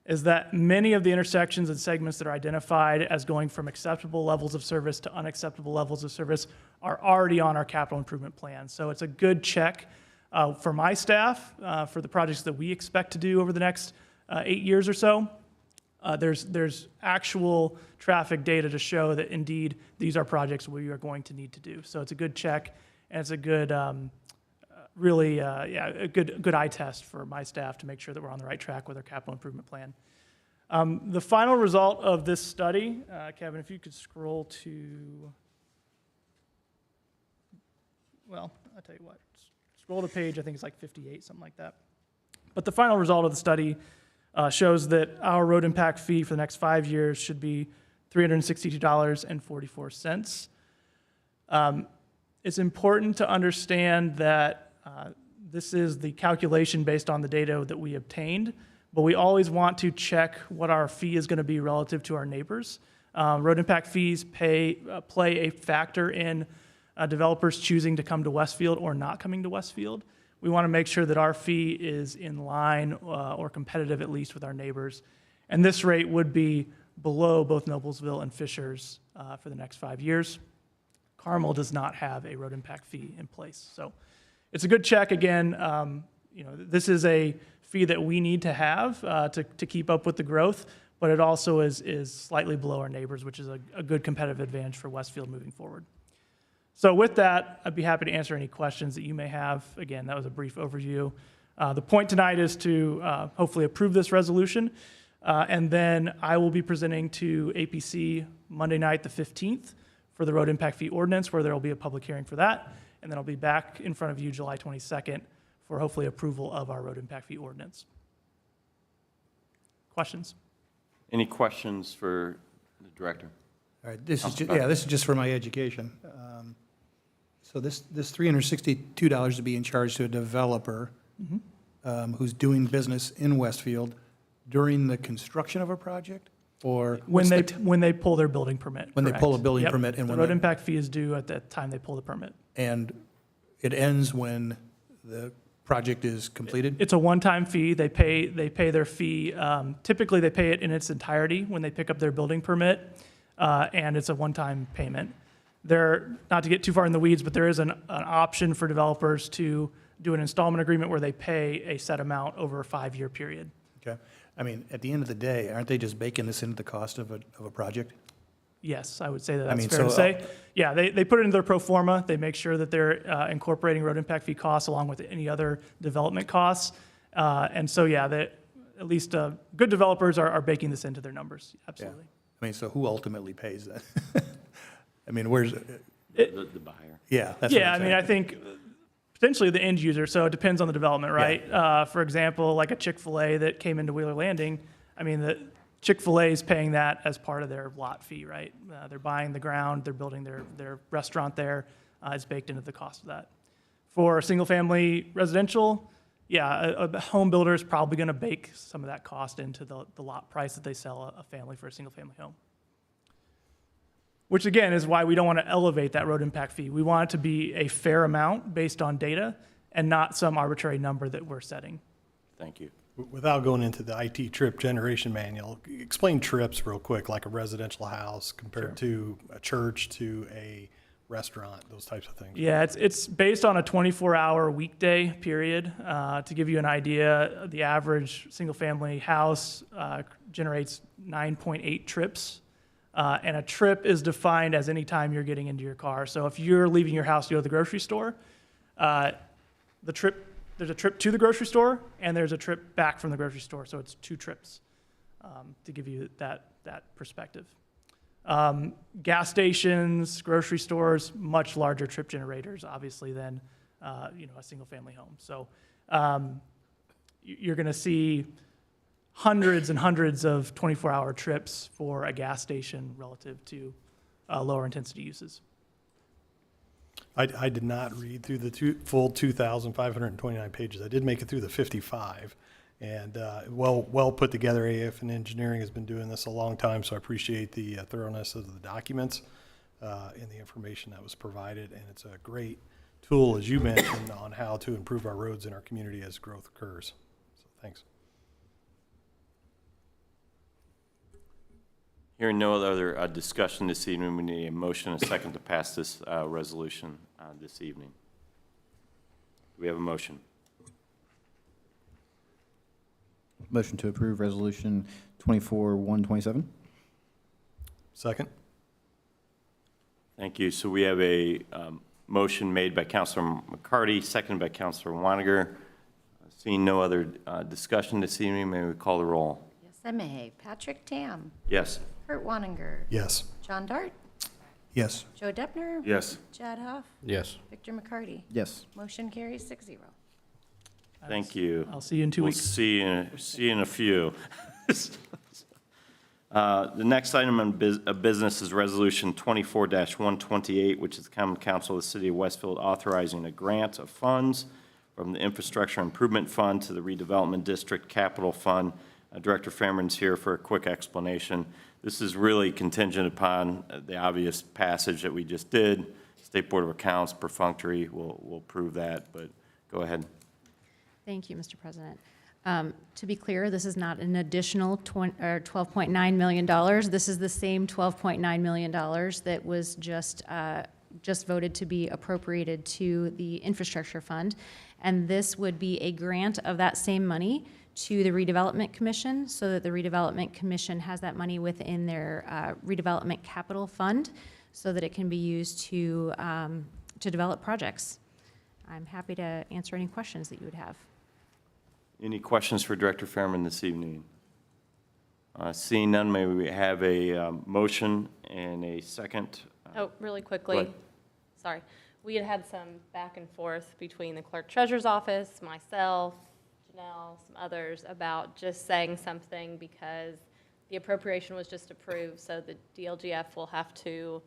is that many of the intersections and segments that are identified as going from acceptable levels of service to unacceptable levels of service are already on our capital improvement plan. So it's a good check for my staff for the projects that we expect to do over the next 8 years or so. There's actual traffic data to show that indeed these are projects we are going to need to do. So it's a good check, and it's a good, a good eye test for my staff to make sure that we're on the right track with our capital improvement plan. The final result of this study, Kevin, if you could scroll to, well, I'll tell you what, scroll to page, I think it's like 58, something like that. But the final result of the study shows that our road impact fee for the next 5 years should be $362.44. It's important to understand that this is the calculation based on the data that we obtained, but we always want to check what our fee is going to be relative to our neighbors. Road impact fees play a factor in developers choosing to come to Westfield or not coming to Westfield. We want to make sure that our fee is in line or competitive at least with our neighbors. And this rate would be below both Noblesville and Fishers for the next 5 years. Carmel does not have a road impact fee in place. So it's a good check. Again, this is a fee that we need to have to keep up with the growth, but it also is slightly below our neighbors, which is a good competitive advantage for Westfield moving forward. So with that, I'd be happy to answer any questions that you may have. Again, that was a brief overview. The point tonight is to hopefully approve this resolution, and then I will be presenting to APC Monday night, the 15th, for the road impact fee ordinance, where there will be a public hearing for that, and then I'll be back in front of you July 22nd for hopefully approval of our road impact fee ordinance. Questions? Any questions for the director? All right, this is just for my education. So this $362 to be in charge to a developer who's doing business in Westfield during the construction of a project? Or When what's when they pull their building permit. When they pull a correct. building Yep. permit and The when road they- impact fee is due at the time they pull the permit. and it ends when the project is completed? It's a one-time fee. They pay their fee. Typically, they pay it in its entirety when they pick up their building permit, and it's a one-time payment. Not to get too far in the weeds, but there is an option for developers to do an installment agreement where they pay a set amount over a 5-year period. Okay. I mean, at the end of the day, aren't they just baking this into the cost of a project? Yes, I would say that I that's mean, fair to so, say. Yeah, they put it into their pro forma. They make sure that they're incorporating road impact fee costs along with any other development costs. And so, yeah, at least good developers are baking this into their numbers. Absolutely. I mean, so who ultimately pays that? I mean, where's, The buyer. yeah, that's what Yeah, I'm I mean, I saying. think potentially the end user, so it depends on the development, right? For example, like a Chick-fil-A that came into Wheeler Landing, I mean, the Chick-fil-A is paying that as part of their lot fee, right? They're buying the ground, they're building their restaurant there, it's baked into the cost of that. For single-family residential, yeah, a home builder is probably gonna bake some of that cost into the lot price that they sell a family for a single-family home. Which again is why we don't want to elevate that road impact fee. We want it to be a fair amount based on data and not some arbitrary number that we're setting. Thank you. Without going into the IT trip generation manual, explain trips real quick, like a residential house compared to a church to a restaurant, those types of things. Yeah, it's based on a 24-hour weekday period. To give you an idea, the average single-family house generates 9.8 trips. And a trip is defined as any time you're getting into your car. So if you're leaving your house to go to the grocery store, there's a trip to the grocery store and there's a trip back from the grocery store. So it's 2 trips, to give you that perspective. Gas stations, grocery stores, much larger trip generators, obviously, than a single-family home. So you're going to see hundreds and hundreds of 24-hour trips for a gas station relative to lower intensity uses. I did not read through the full 2,529 pages. I did make it through the 55, and well put together. AF and Engineering has been doing this a long time, so I appreciate the thoroughness of the documents and the information that was provided. And it's a great tool, as you mentioned, on how to improve our roads in our community as growth occurs. So thanks. Hearing no other discussion this evening, we need a motion and a second to pass this resolution this evening. Do we have a motion? Motion to approve Resolution 24-127. Second. Thank you. So we have a motion made by Councilor McCarty, seconded by Councilor Waniger. Seeing no other discussion this evening, may we call the roll? Yes, I may. Patrick Tam. Yes. Kurt Wanninger. Yes. John Dart. Yes. Joe Deppner. Yes. Chad Huff. Yes. Victor McCarty. Yes. Motion carries 6-0. Thank you. I'll see you in 2 We'll weeks. see you in a few. The next item of business is Resolution 24-128, which is the Common Council of the City of Westfield authorizing a grant of funds from the Infrastructure Improvement Fund to the Redevelopment District Capital Fund. Director Fairman's here for a quick explanation. This is really contingent upon the obvious passage that we just did. State Board of Accounts, perfunctory, will approve that, but go ahead. Thank you, Mr. President. To be clear, this is not an additional $12.9 million. This is the same $12.9 million that was just voted to be appropriated to the Infrastructure Fund. And this would be a grant of that same money to the Redevelopment Commission so that the Redevelopment Commission has that money within their redevelopment capital fund so that it can be used to develop projects. I'm happy to answer any questions that you would have. Any questions for Director Fairman this evening? Seeing none, may we have a motion and a second? Oh, really Go quickly, ahead. sorry. We had some back and forth between the clerk treasurer's office, myself, Janelle, some others, about just saying something because the appropriation was just approved, so the DLGF will have to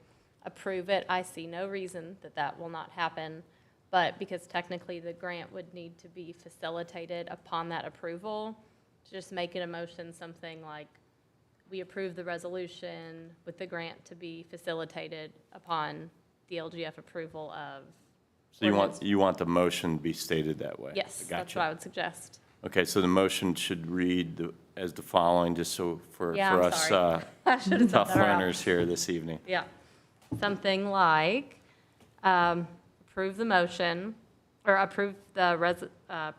approve it. I see no reason that that will not happen, but because technically the grant would need to be facilitated upon that approval, to just make it a motion, something like, we approve the resolution with the grant to be facilitated upon DLGF approval of. So you want the motion to be stated that way? Yes, that's Gotcha. what I would suggest. Okay, so the motion should read as the following, just so for Yeah, I'm us sorry. I should have tough said that. learners here this evening. Yeah, something like, approve the motion, or approve the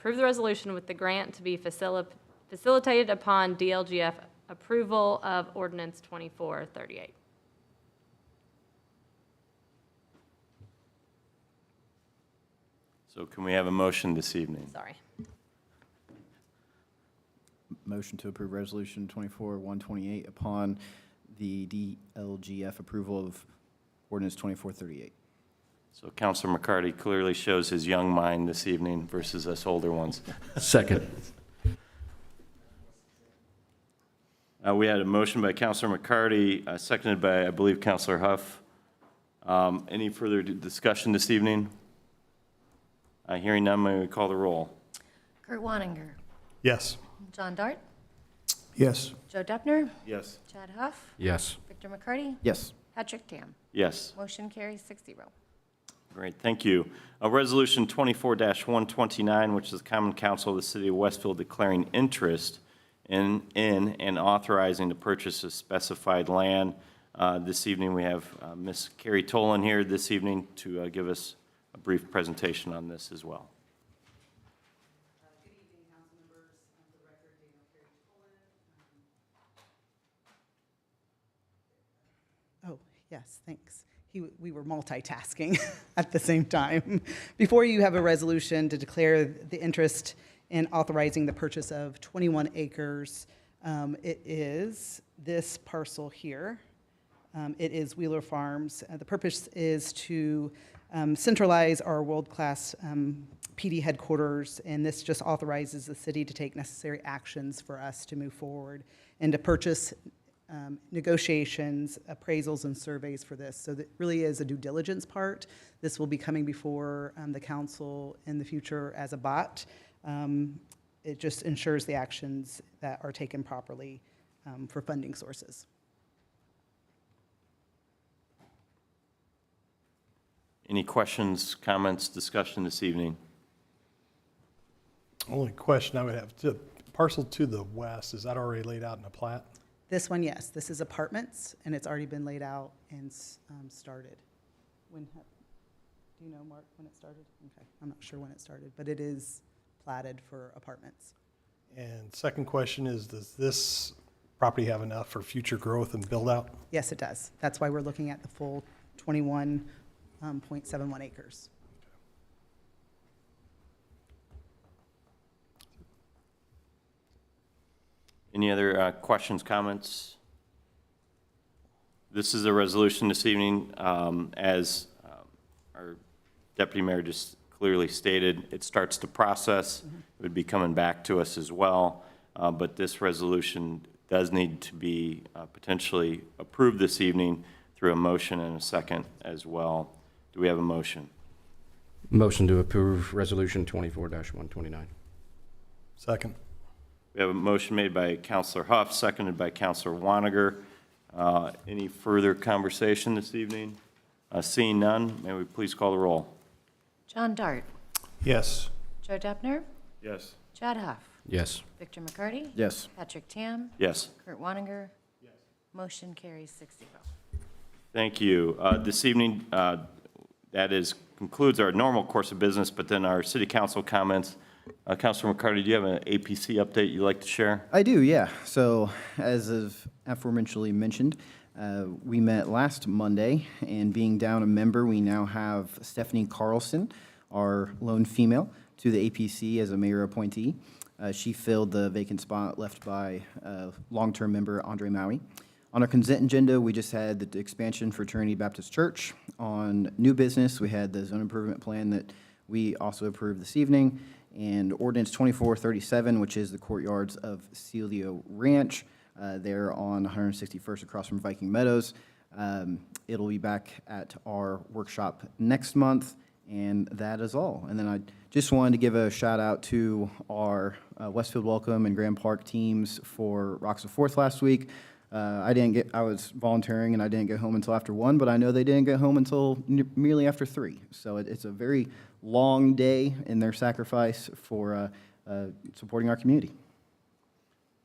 resolution with the grant to be facilitated upon DLGF approval of ordinance 2438. So can we have a motion this evening? Sorry. Motion to approve Resolution 24-128 upon the DLGF approval of ordinance 2438. So Counselor McCarty clearly shows his young mind this evening versus us older ones. Second. We had a motion by Counselor McCarty, seconded by, I believe, Counselor Huff. Any further discussion this evening? Hearing none, may we call the roll? Kurt Wanninger, Yes. John Dart, Yes. Joe Deppner, Yes. Chad Huff, Yes. Victor McCarty, Yes. Patrick Tam. Yes. Motion carries 6-0. Great, thank you. Resolution 24-129, which is the Common Council of the City of Westfield declaring interest in and authorizing the purchase of specified land. This evening, we have Ms. Carrie Tolan here this evening to give us a brief presentation on this as well. Good evening, council members. For the record, Daniel Carey Tolan. Oh, yes, thanks. We were multitasking at the same time. Before you have a resolution to declare the interest in authorizing the purchase of 21 acres. It is this parcel here. It is Wheeler Farms. The purpose is to centralize our world-class PD headquarters, and this just authorizes the city to take necessary actions for us to move forward and to purchase negotiations, appraisals, and surveys for this. So that really is a due diligence part. This will be coming before the council in the future as a BOT. It just ensures the actions that are taken properly for funding sources. Any questions, comments, discussion this evening? Only question I would have, to parcel to the west, is that already laid out in a plat? This one, yes, this is apartments, and it's already been laid out and started. Do you know, Mark, when it started? Okay, I'm not sure when it started, but it is platted for apartments. And second question is, does this property have enough for future growth and build out? Yes, it does. That's why we're looking at the full 21.71 acres. Any other questions, comments? This is a resolution this evening. As our deputy mayor just clearly stated, it starts the process. It would be coming back to us as well. But this resolution does need to be potentially approved this evening through a motion and a second as well. Do we have a motion? Motion to approve Resolution 24-129. Second. We have a motion made by Counselor Huff, seconded by Counselor Wanninger. Any further conversation this evening? Seeing none, may we please call the roll? John Dart, Yes. Joe Deppner, Yes. Chad Huff, Yes. Victor McCarty, Yes. Patrick Tam, Yes. Kurt Wanninger. Motion carries 6-0. Thank you. This evening, concludes our normal course of business, but then our city council comments. Councilor McCarty, do you have an APC update you'd like to share? I do, yeah. So as of aforementionedly mentioned, we met last Monday, and being down a member, we now have Stephanie Carlson, our lone female, to the APC as a mayor appointee. She filled the vacant spot left by long-term member Andre Maui. On our consent agenda, we just had the expansion for Trinity Baptist Church. On new business, we had the zone improvement plan that we also approved this evening, and ordinance 2437, which is the courtyards of Celio Ranch. There on 161st across from Viking Meadows. It'll be back at our workshop next month, and that is all. And then I just wanted to give a shout out to our Westfield Welcome and Grand Park teams for Rocks of Fourth last week. I was volunteering and I didn't get home until after 1, but I know they didn't get home until merely after 3. So it's a very long day in their sacrifice for supporting our community.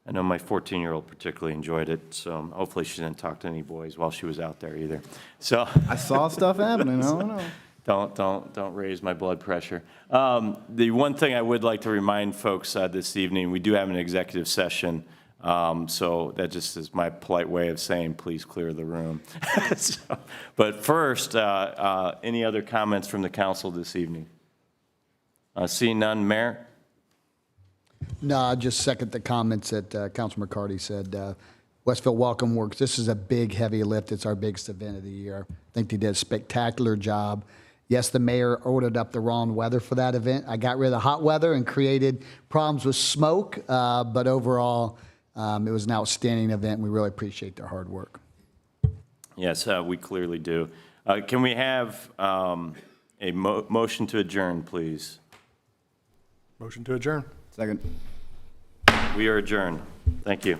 I know my 14-year-old particularly enjoyed it, so hopefully she didn't talk to any boys while she was out there either. So I saw stuff happening, I don't know. Don't raise my blood pressure. The one thing I would like to remind folks this evening, we do have an executive session, so that just is my polite way of saying, please clear the room. But first, any other comments from the council this evening? Seeing none, Mayor? No, I just second the comments that Councilman McCarty said. Westfield Welcome Works, this is a big, heavy lift. It's our biggest event of the year. I think they did a spectacular job. Yes, the mayor ordered up the wrong weather for that event. I got rid of the hot weather and created problems with smoke, but overall, it was an outstanding event, and we really appreciate their hard work. Yes, we clearly do. Can we have a motion to adjourn, please? Motion to adjourn. Second. We are adjourned. Thank you.